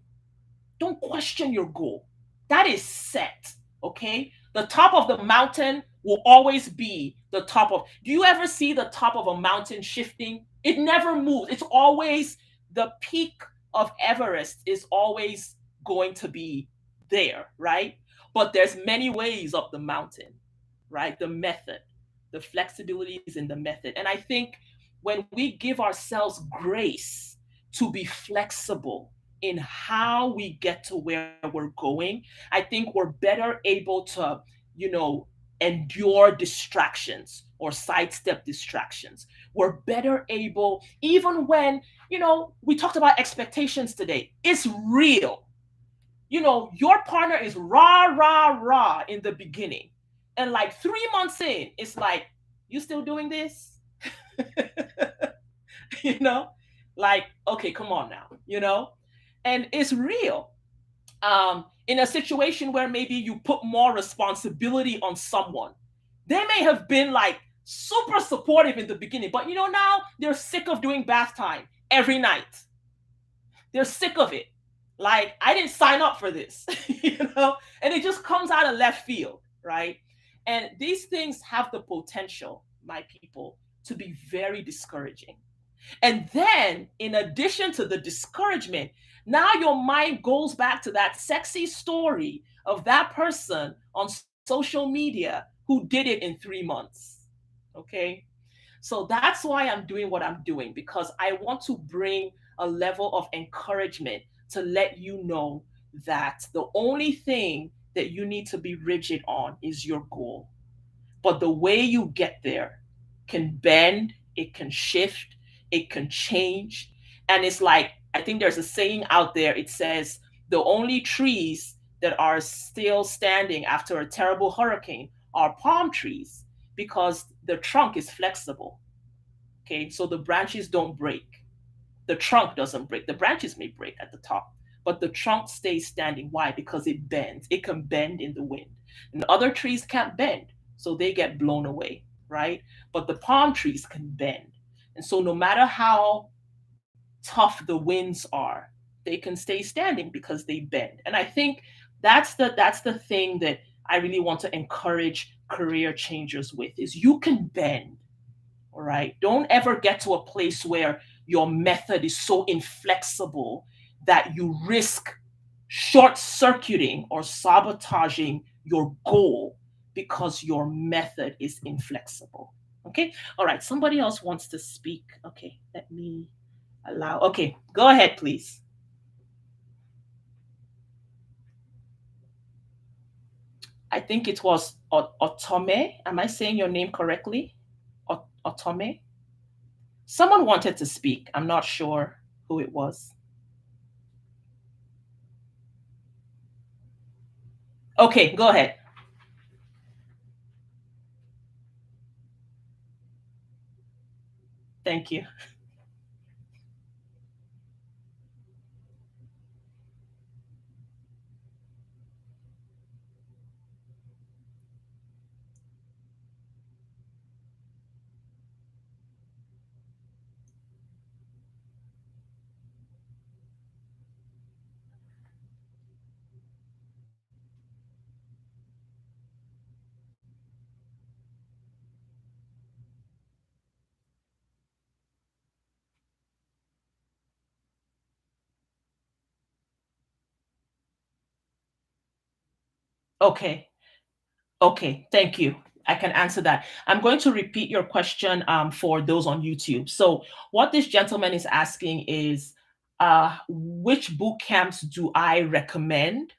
Don't question your goal. That is set. Okay? The top of the mountain will always be the top of. Do you ever see the top of a mountain shifting? It never moves. It's always the peak of Everest is always going to be there, right? But there's many ways up the mountain, right? The method, the flexibility is in the method. And I think when we give ourselves grace to be flexible in how we get to where we're going, I think we're better able to, you know, endure distractions or sidestep distractions. We're better able, even when, we talked about expectations today. It's real. Your partner is rah, rah, rah in the beginning. And like 3 months in, it's like, you still doing this? you know? Like, okay, come on now. And it's real. In a situation where maybe you put more responsibility on someone, they may have been like super supportive in the beginning, but now they're sick of doing bath time every night. They're sick of it. Like, I didn't sign up for this, and it just comes out of left field, right? And these things have the potential, my people, to be very discouraging. And then, in addition to the discouragement, now your mind goes back to that sexy story of that person on social media who did it in 3 months. Okay. So that's why I'm doing what I'm doing, because I want to bring a level of encouragement to let you know that the only thing that you need to be rigid on is your goal. But the way you get there can bend, it can shift, it can change. And it's like, I think there's a saying out there. It says, the only trees that are still standing after a terrible hurricane are palm trees, because the trunk is flexible. Okay, so the branches don't break. The trunk doesn't break. The branches may break at the top, but the trunk stays standing. Why? Because it bends. It can bend in the wind. And other trees can't bend, so they get blown away, right? But the palm trees can bend. And so no matter how tough the winds are, they can stay standing because they bend. And I think that's the thing that I really want to encourage career changers with, is you can bend. All right. Don't ever get to a place where your method is so inflexible that you risk short circuiting or sabotaging your goal because your method is inflexible. Okay. All right. Somebody else wants to speak. Okay. Let me allow. Okay. Go ahead, please. I think it was Otome. Am I saying your name correctly? Otome? Someone wanted to speak. I'm not sure who it was. Okay, go ahead. Thank you. Okay. Okay. Thank you. I can answer that. I'm going to repeat your question for those on YouTube. So, what this gentleman is asking is, which boot camps do I recommend?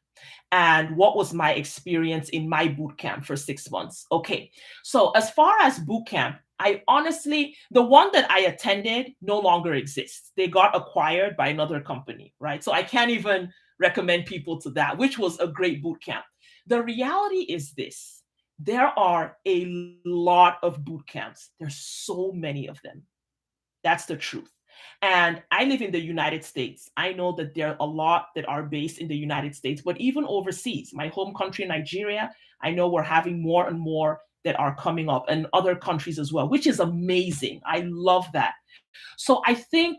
And what was my experience in my boot camp for 6 months? Okay. So, as far as boot camp, I honestly, the one that I attended no longer exists. They got acquired by another company, right? So, I can't even recommend people to that, which was a great boot camp. The reality is this: there are a lot of boot camps, there's so many of them. That's the truth. And I live in the United States. I know that there are a lot that are based in the United States, but even overseas, my home country, Nigeria, I know we're having more and more that are coming up, and other countries as well, which is amazing. I love that. So I think,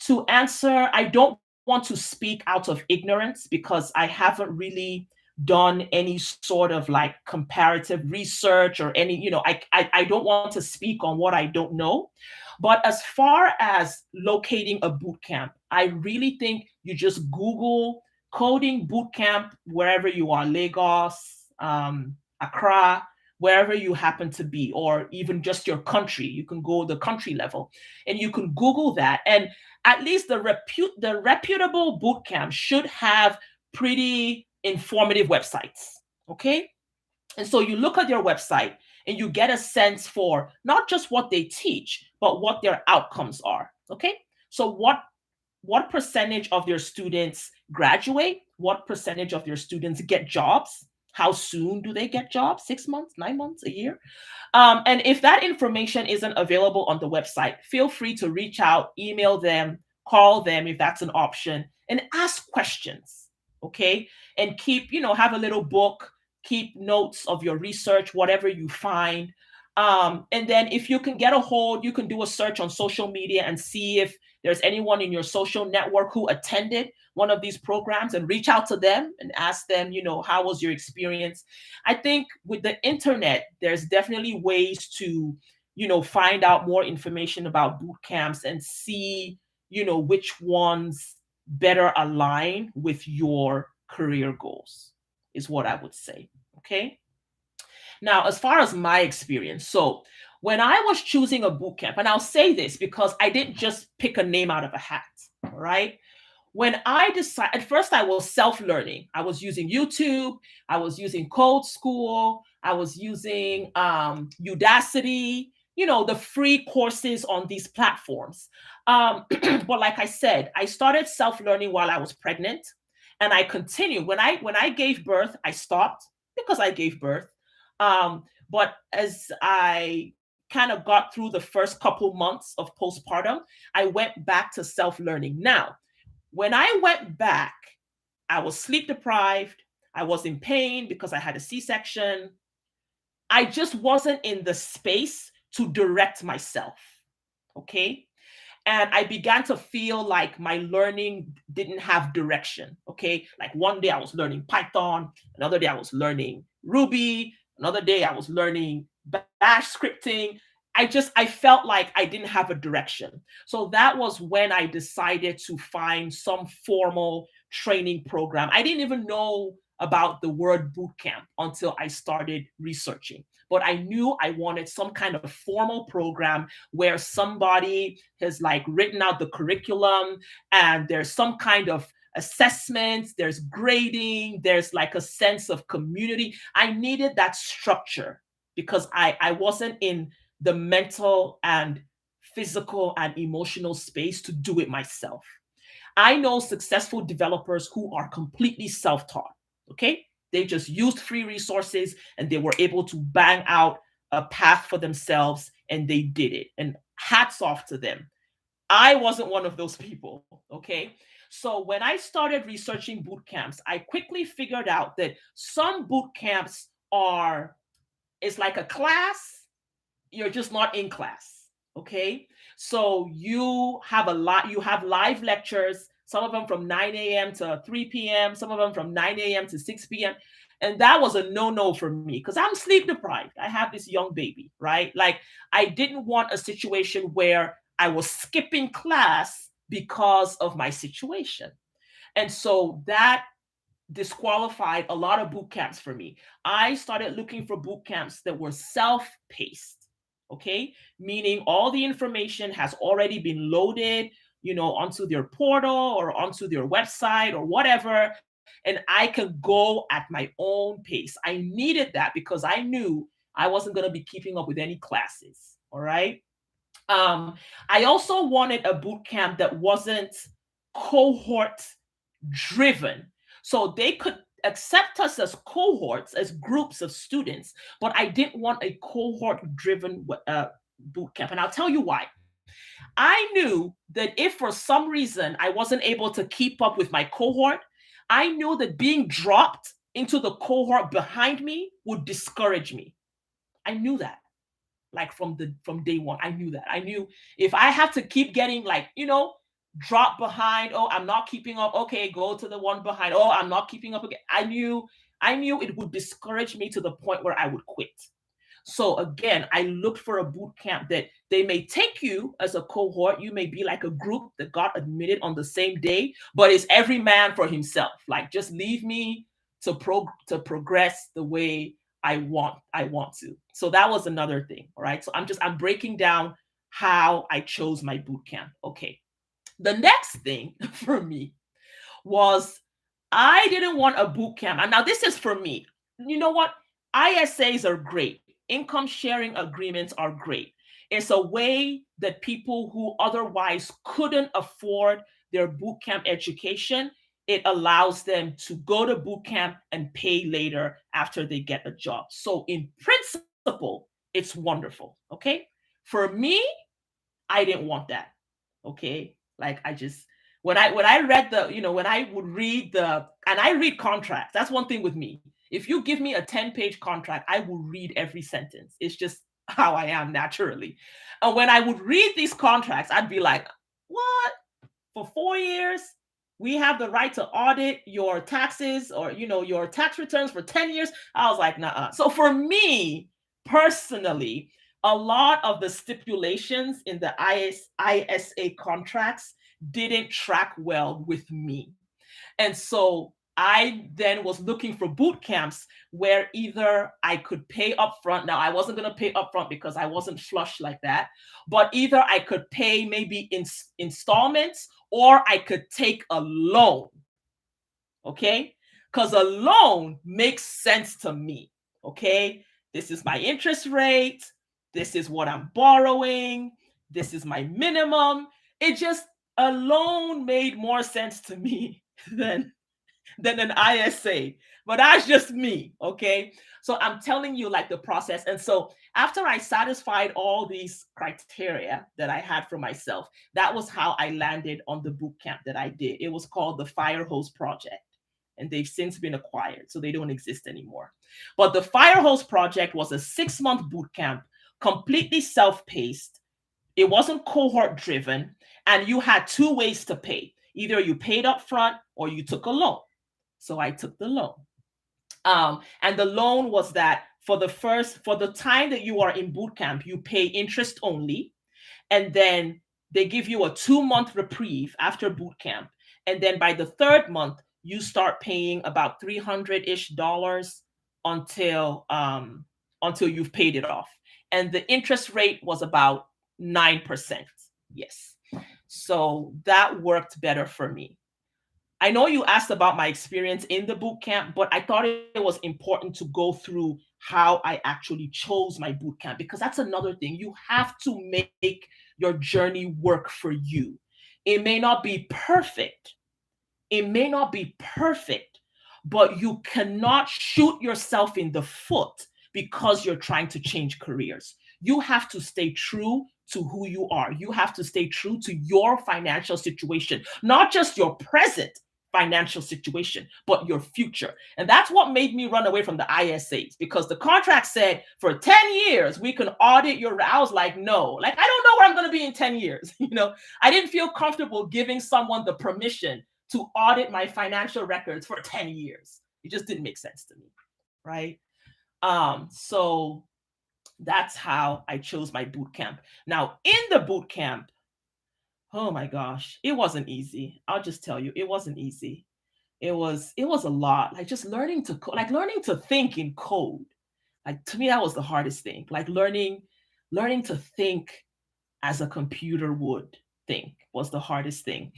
to answer, I don't want to speak out of ignorance because I haven't really done any sort of like comparative research or any, I don't want to speak on what I don't know. But as far as locating a boot camp, I really think you just Google coding boot camp wherever you are, Lagos, Accra, wherever you happen to be, or even just your country. You can go the country level and you can Google that. And at least the reputable boot camp should have pretty informative websites. Okay. And so you look at their website and you get a sense for not just what they teach, but what their outcomes are. Okay. So what percentage of their students graduate? What percentage of their students get jobs? How soon do they get jobs? 6 months, 9 months, a year? And if that information isn't available on the website, feel free to reach out, email them, call them if that's an option, and ask questions. Okay. And have a little book, keep notes of your research, whatever you find. And then if you can get a hold, you can do a search on social media and see if there's anyone in your social network who attended one of these programs and reach out to them and ask them, how was your experience? I think with the internet, there's definitely ways to, find out more information about boot camps and see, which ones better align with your career goals, is what I would say. Okay. Now, as far as my experience, so when I was choosing a boot camp, and I'll say this because I didn't just pick a name out of a hat, all right? When I decided, at first I was self-learning. I was using YouTube, I was using Code School, I was using Udacity, the free courses on these platforms. But like I said, I started self-learning while I was pregnant, and I continued. When I gave birth, I stopped because I gave birth. But as I kind of got through the first couple months of postpartum, I went back to self-learning. Now, when I went back, I was sleep deprived. I was in pain because I had a C-section. I just wasn't in the space to direct myself. Okay. And I began to feel like my learning didn't have direction. Okay. Like one day I was learning Python, another day I was learning Ruby, another day I was learning Bash scripting. I felt like I didn't have a direction. So that was when I decided to find some formal training program. I didn't even know about the word bootcamp until I started researching. But I knew I wanted some kind of formal program where somebody has like written out the curriculum and there's some kind of assessments, there's grading, there's like a sense of community. I needed that structure because I wasn't in the mental and physical and emotional space to do it myself. I know successful developers who are completely self-taught. Okay. They just used free resources and they were able to bang out a path for themselves and they did it. And hats off to them. I wasn't one of those people. Okay. So when I started researching boot camps, I quickly figured out that some boot camps it's like a class, you're just not in class. Okay. So you have live lectures, some of them from 9 a.m. to 3 p.m., some of them from 9 a.m. to 6 p.m. And that was a no-no for me because I'm sleep deprived. I have this young baby, right? Like I didn't want a situation where I was skipping class because of my situation. And so that disqualified a lot of boot camps for me. I started looking for boot camps that were self-paced, okay? Meaning all the information has already been loaded, onto their portal or onto their website or whatever, and I can go at my own pace. I needed that because I knew I wasn't going to be keeping up with any classes, all right? I also wanted a boot camp that wasn't cohort driven. So they could accept us as cohorts, as groups of students, but I didn't want a cohort driven boot camp. And I'll tell you why. I knew that if for some reason I wasn't able to keep up with my cohort, I knew that being dropped into the cohort behind me would discourage me. I knew that. Like from day one, I knew that. I knew if I have to keep getting like, drop behind, oh, I'm not keeping up. Okay, go to the one behind. Oh, I'm not keeping up again. I knew I knew it would discourage me to the point where I would quit. So again, I looked for a boot camp that they may take you as a cohort. You may be like a group that got admitted on the same day, but it's every man for himself. Like just leave me to progress the way I want to. So that was another thing. All right. So I'm breaking down how I chose my boot camp. Okay. The next thing for me was I didn't want a boot camp. And now this is for me. You know what? ISAs are great. Income sharing agreements are great. It's a way that people who otherwise couldn't afford their boot camp education, it allows them to go to boot camp and pay later after they get a job. So in principle, it's wonderful. Okay. For me, I didn't want that. Okay. Like I just when I read when I would read and I read contracts. That's one thing with me. If you give me a 10-page contract, I will read every sentence. It's just how I am naturally. And when I would read these contracts, I'd be like, what? For 4 years, we have the right to audit your taxes or your tax returns for 10 years. I was like, nah. So for me personally, a lot of the stipulations in the ISA contracts didn't track well with me. And so I then was looking for boot camps where either I could pay upfront. Now, I wasn't going to pay upfront because I wasn't flush like that, but either I could pay maybe in installments or I could take a loan. Okay. Because a loan makes sense to me. Okay. This is my interest rate. This is what I'm borrowing. This is my minimum. A loan made more sense to me than an ISA. But that's just me, okay? So I'm telling you like the process. And so after I satisfied all these criteria that I had for myself, that was how I landed on the boot camp that I did. It was called the Fire Hose Project. And they've since been acquired, so they don't exist anymore. But the Fire Hose Project was a 6-month boot camp, completely self-paced. It wasn't cohort driven, and you had 2 ways to pay. Either you paid up front or you took a loan. So I took the loan. And the loan was that for the time that you are in boot camp, you pay interest only. And then they give you a 2-month reprieve after boot camp. And then by the 3rd month, you start paying about $300-ish until you've paid it off. And the interest rate was about 9%. Yes. So that worked better for me. I know you asked about my experience in the boot camp, but I thought it was important to go through how I actually chose my boot camp, because that's another thing. You have to make your journey work for you. It may not be perfect. It may not be perfect, but you cannot shoot yourself in the foot because you're trying to change careers. You have to stay true to who you are. You have to stay true to your financial situation, not just your present financial situation, but your future. And that's what made me run away from the ISAs, because the contract said for 10 years, we can audit your, I was like, no, like, I don't know where I'm going to be in 10 years. I didn't feel comfortable giving someone the permission to audit my financial records for 10 years. It just didn't make sense to me. Right. So that's how I chose my boot camp. Now, in the boot camp, oh my gosh, it wasn't easy. I'll just tell you, it wasn't easy. It was a lot. Like just learning to think in code. Like to me, that was the hardest thing. Like learning to think as a computer would think was the hardest thing.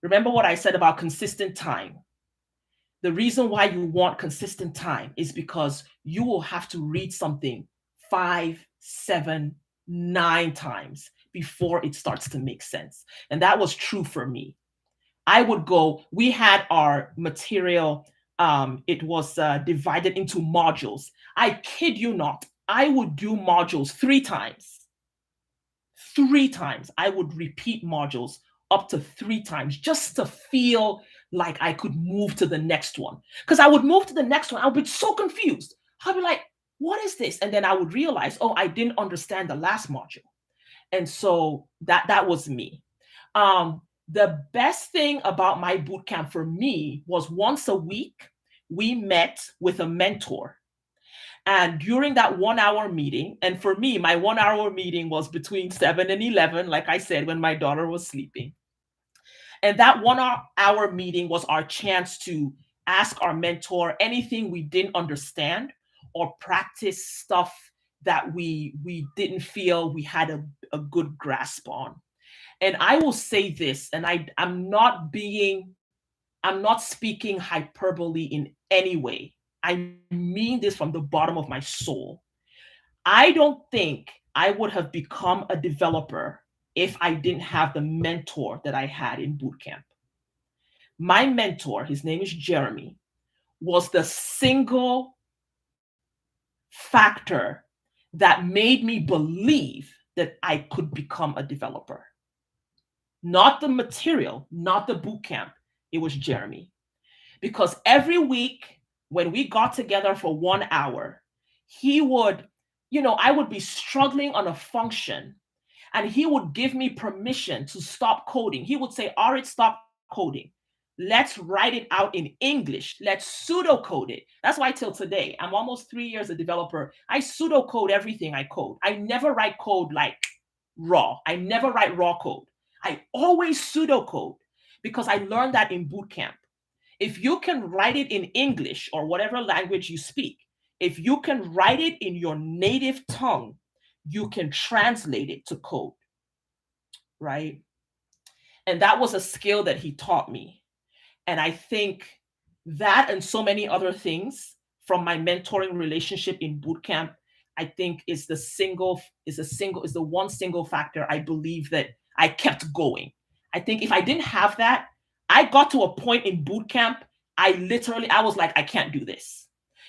Remember what I said about consistent time. The reason why you want consistent time is because you will have to read something 5, 7, 9 times before it starts to make sense. And that was true for me. We had our material, it was divided into modules. I kid you not, I would do modules 3 times. 3 times. I would repeat modules up to 3 times just to feel like I could move to the next one. Because I would move to the next one, I would be so confused. I'd be like, what is this? And then I would realize, oh, I didn't understand the last module. And so that was me. The best thing about my boot camp for me was once a week, we met with a mentor. And during that 1 hour meeting, and for me, my 1 hour meeting was between 7 and 11, like I said, when my daughter was sleeping. And that 1 hour meeting was our chance to ask our mentor anything we didn't understand or practice stuff that we didn't feel we had a good grasp on. And I will say this, and I'm not speaking hyperbole in any way. I mean this from the bottom of my soul. I don't think I would have become a developer if I didn't have the mentor that I had in bootcamp. My mentor, his name is Jeremy, was the single factor that made me believe that I could become a developer. Not the material, not the bootcamp. It was Jeremy. Because every week when we got together for 1 hour, he would, I would be struggling on a function and he would give me permission to stop coding. He would say, all right, stop coding. Let's write it out in English. Let's pseudocode it. That's why till today, I'm almost 3 years a developer. I pseudocode everything I code. I never write code like raw. I never write raw code. I always pseudocode because I learned that in bootcamp. If you can write it in English or whatever language you speak, if you can write it in your native tongue, you can translate it to code, right? And that was a skill that he taught me. And I think that and so many other things from my mentoring relationship in bootcamp, I think is the one single factor I believe that I kept going. I think if I didn't have that, I got to a point in bootcamp, I was like, I can't do this.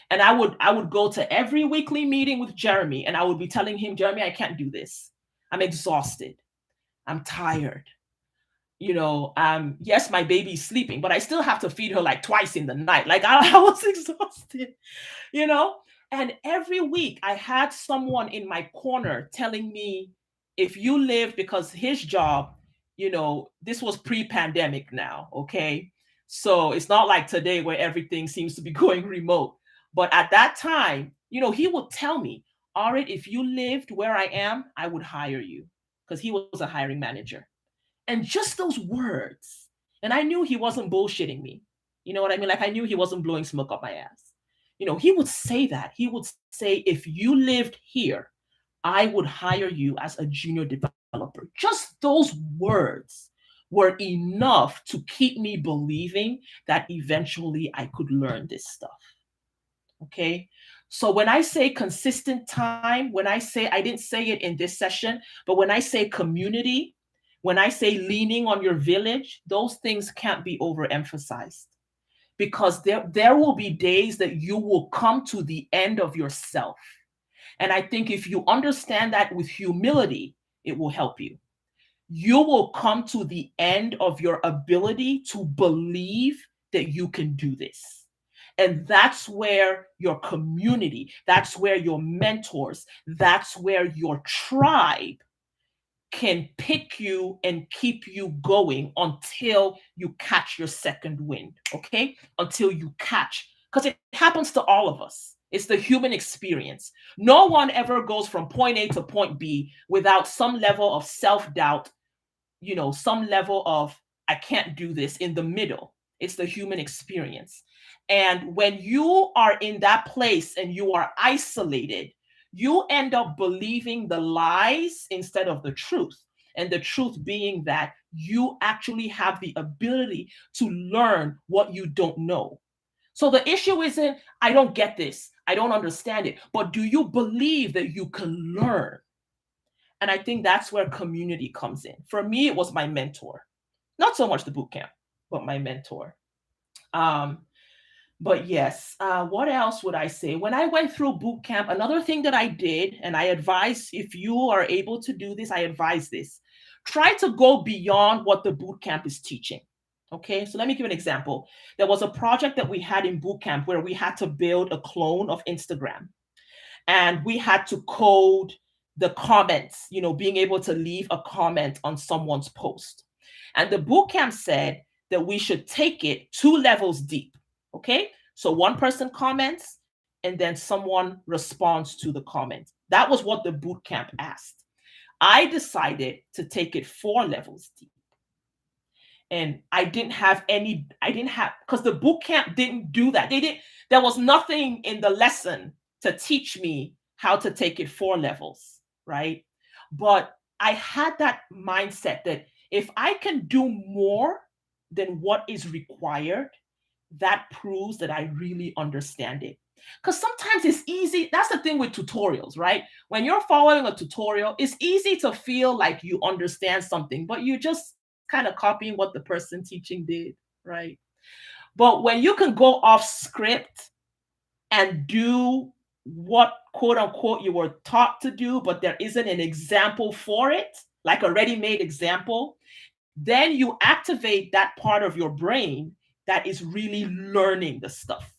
And I would go to every weekly meeting with Jeremy and I would be telling him, Jeremy, I can't do this. I'm exhausted. I'm tired. Yes, my baby's sleeping, but I still have to feed her like twice in the night. Like I was exhausted, you know? And every week I had someone in my corner telling me, if you live, because his job, this was pre-pandemic now, okay? So it's not like today where everything seems to be going remote. But at that time, he would tell me, Arit, if you lived where I am, I would hire you, because he was a hiring manager. And just those words. And I knew he wasn't bullshitting me. You know what I mean? Like I knew he wasn't blowing smoke up my ass. He would say that. He would say, if you lived here, I would hire you as a junior developer. Just those words were enough to keep me believing that eventually I could learn this stuff. Okay. So when I say consistent time, when I didn't say it in this session, but when I say community, when I say leaning on your village, those things can't be overemphasized, because there will be days that you will come to the end of yourself. And I think if you understand that with humility, it will help you. You will come to the end of your ability to believe that you can do this. And that's where your community, that's where your mentors, that's where your tribe can pick you and keep you going until you catch your second wind, okay? Until you catch, because it happens to all of us. It's the human experience. No one ever goes from point A to point B without some level of self-doubt, some level of, I can't do this in the middle. It's the human experience. And when you are in that place and you are isolated, you end up believing the lies instead of the truth. And the truth being that you actually have the ability to learn what you don't know. So the issue isn't, I don't get this, I don't understand it, but do you believe that you can learn? And I think that's where community comes in. For me, it was my mentor, not so much the bootcamp, but my mentor. Um, but yes, what else would I say? When I went through boot camp, another thing that I did, and I advise, if you are able to do this, I advise this. Try to go beyond what the boot camp is teaching. Okay, so let me give an example. There was a project that we had in boot camp where we had to build a clone of Instagram. And we had to code the comments, being able to leave a comment on someone's post. And the boot camp said that we should take it 2 levels deep. Okay, So one person comments and then someone responds to the comment. That was what the boot camp asked. I decided to take it 4 levels deep. And I didn't have, because the boot camp didn't do that. There was nothing in the lesson to teach me how to take it 4 levels, right? But I had that mindset that if I can do more than what is required, that proves that I really understand it. Because sometimes it's easy. That's the thing with tutorials, right? When you're following a tutorial, it's easy to feel like you understand something, but you just kind of copying what the person teaching did, right? But when you can go off script and do what quote unquote you were taught to do, but there isn't an example for it, like a ready made example, then you activate that part of your brain that is really learning the stuff.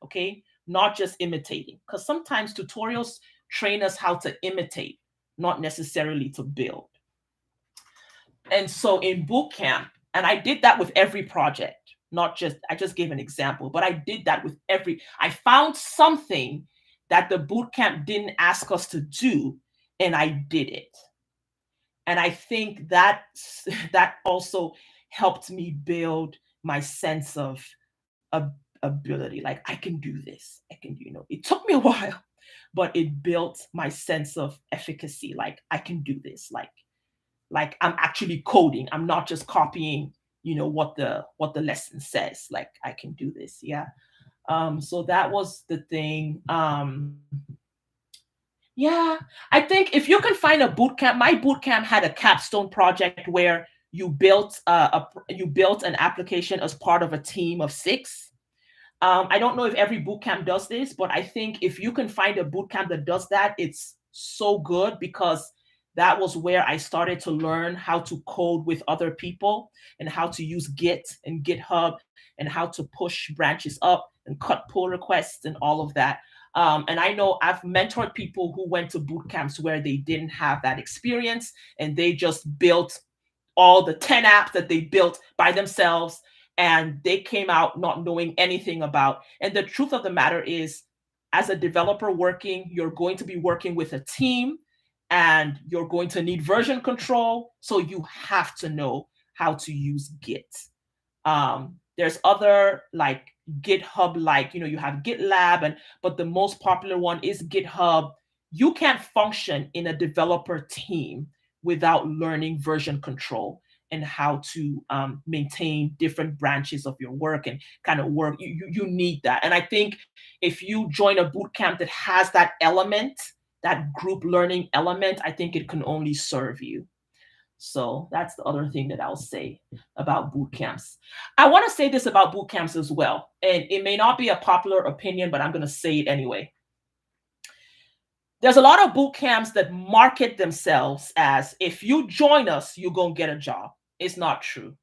Okay. Not just imitating. Because sometimes tutorials train us how to imitate, not necessarily to build. And so in boot camp, and I did that with every project, not just, I just gave an example, but I did that with I found something that the boot camp didn't ask us to do, and I did it. And I think that also helped me build my sense of ability. Like, I can do this. I can, it took me a while, but it built my sense of efficacy. Like, I can do this. Like I'm actually coding. I'm not just copying, what the lesson says. Like, I can do this. Yeah. So that was the thing. Yeah, I think if you can find a boot camp, my boot camp had a capstone project where you built an application as part of a team of 6. I don't know if every boot camp does this, but I think if you can find a boot camp that does that, it's so good, because that was where I started to learn how to code with other people and how to use Git and GitHub and how to push branches up and cut pull requests and all of that. And I know I've mentored people who went to boot camps where they didn't have that experience, and they just built all the 10 apps that they built by themselves, and they came out not knowing anything about. And the truth of the matter is, as a developer working, you're going to be working with a team, and you're going to need version control. So you have to know how to use Git. There's other like GitHub, like, you have GitLab, but the most popular one is GitHub. You can't function in a developer team without learning version control and how to maintain different branches of your work and kind of work. You need that. And I think if you join a boot camp that has that element, that group learning element, I think it can only serve you. So that's the other thing that I'll say about boot camps. I want to say this about boot camps as well. And it may not be a popular opinion, but I'm going to say it anyway. There's a lot of boot camps that market themselves as, if you join us, you're going to get a job. It's not true.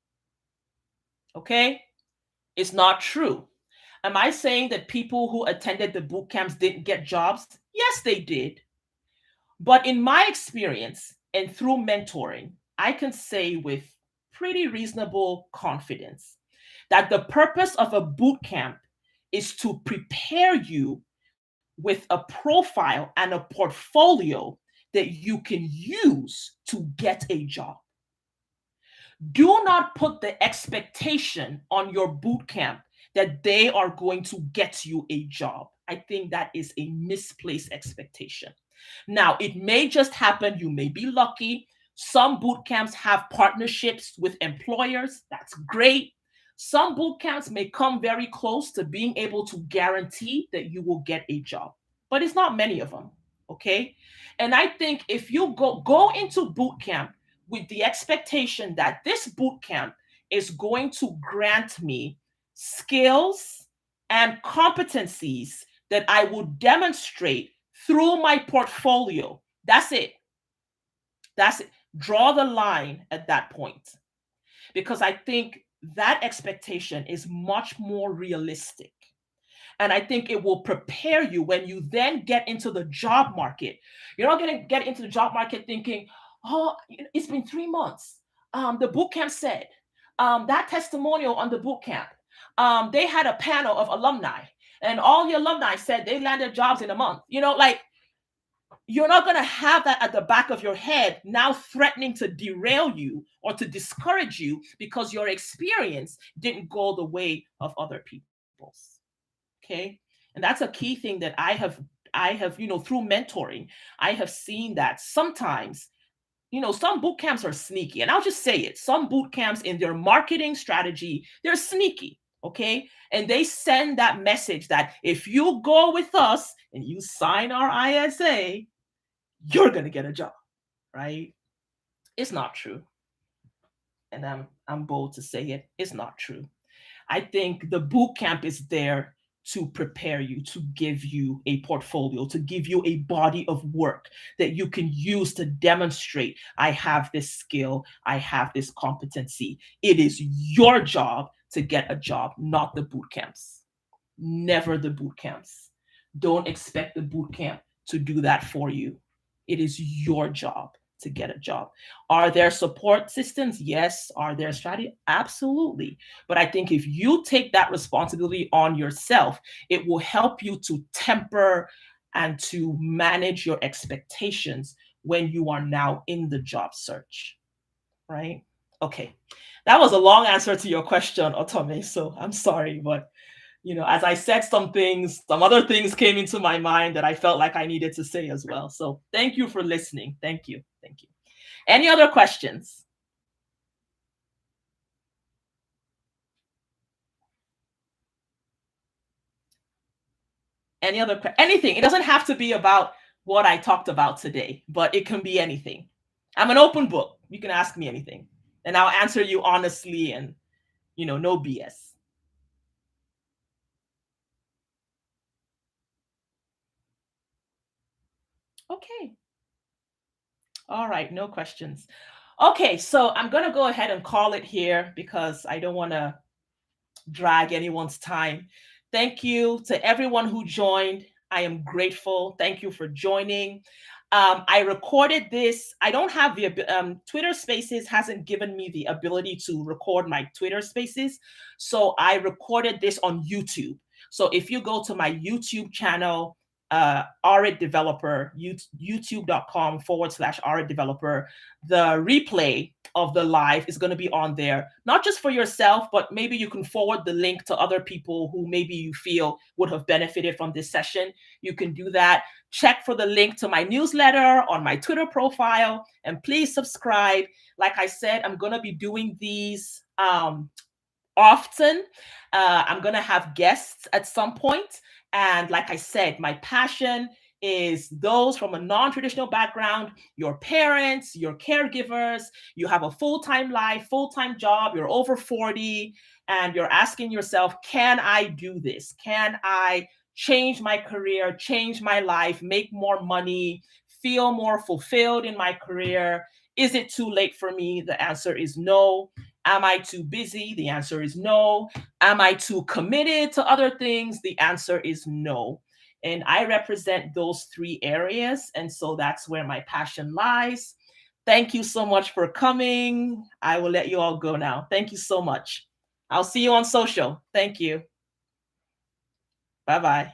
Okay? It's not true. Am I saying that people who attended the boot camps didn't get jobs? Yes, they did. But in my experience and through mentoring, I can say with pretty reasonable confidence that the purpose of a boot camp is to prepare you with a profile and a portfolio that you can use to get a job. Do not put the expectation on your boot camp that they are going to get you a job. I think that is a misplaced expectation. Now, it may just happen. You may be lucky. Some boot camps have partnerships with employers. That's great. Some boot camps may come very close to being able to guarantee that you will get a job, but it's not many of them. Okay. And I think if you go into boot camp with the expectation that this boot camp is going to grant me skills and competencies that I will demonstrate through my portfolio. That's it. That's it. Draw the line at that point, because I think that expectation is much more realistic. And I think it will prepare you when you then get into the job market. You're not going to get into the job market thinking, oh, it's been 3 months. The boot camp said, that testimonial on the boot camp, they had a panel of alumni. and all your alumni said they landed jobs in a month. Like, you're not going to have that at the back of your head now threatening to derail you or to discourage you because your experience didn't go the way of other people's. Okay. And that's a key thing that I have through mentoring, I have seen that sometimes, some boot camps are sneaky. And I'll just say it. Some boot camps in their marketing strategy, they're sneaky. Okay. And they send that message that if you go with us and you sign our ISA, you're going to get a job. Right. It's not true. And I'm bold to say it. It's not true. I think the boot camp is there to prepare you, to give you a portfolio, to give you a body of work that you can use to demonstrate, I have this skill, I have this competency. It is your job to get a job, not the boot camps. Never the boot camps. Don't expect the boot camp to do that for you. It is your job to get a job. Are there support systems? Yes. Are there strategy? Absolutely. But I think if you take that responsibility on yourself, it will help you to temper and to manage your expectations when you are now in the job search. Right? Okay. That was a long answer to your question, Otome. So I'm sorry, but as I said some things, some other things came into my mind that I felt like I needed to say as well. So thank you for listening. Thank you. Thank you. Any other questions? Anything. It doesn't have to be about what I talked about today, but it can be anything. I'm an open book. You can ask me anything, and I'll answer you honestly and, no BS. Okay. All right. No questions. Okay. So I'm going to go ahead and call it here because I don't want to drag anyone's time. Thank you to everyone who joined. I am grateful. Thank you for joining. I recorded this. I don't have the Twitter Spaces hasn't given me the ability to record my Twitter Spaces, so I recorded this on YouTube. So if you go to my YouTube channel, Arid Developer, youtube.com/Arid Developer, the replay of the live is going to be on there, not just for yourself, but maybe you can forward the link to other people who maybe you feel would have benefited from this session. You can do that. Check for the link to my newsletter on my Twitter profile, and please subscribe. Like I said, I'm going to be doing these often. I'm going to have guests at some point. And like I said, my passion is those from a non-traditional background, your parents, your caregivers, you have a full-time life, full-time job, you're over 40, and you're asking yourself, can I do this? Can I change my career, change my life, make more money, feel more fulfilled in my career? Is it too late for me? The answer is no. Am I too busy? The answer is no. Am I too committed to other things? The answer is no. And I represent those three areas. And so that's where my passion lies. Thank you so much for coming. I will let you all go now. Thank you so much. I'll see you on social. Thank you. Bye-bye.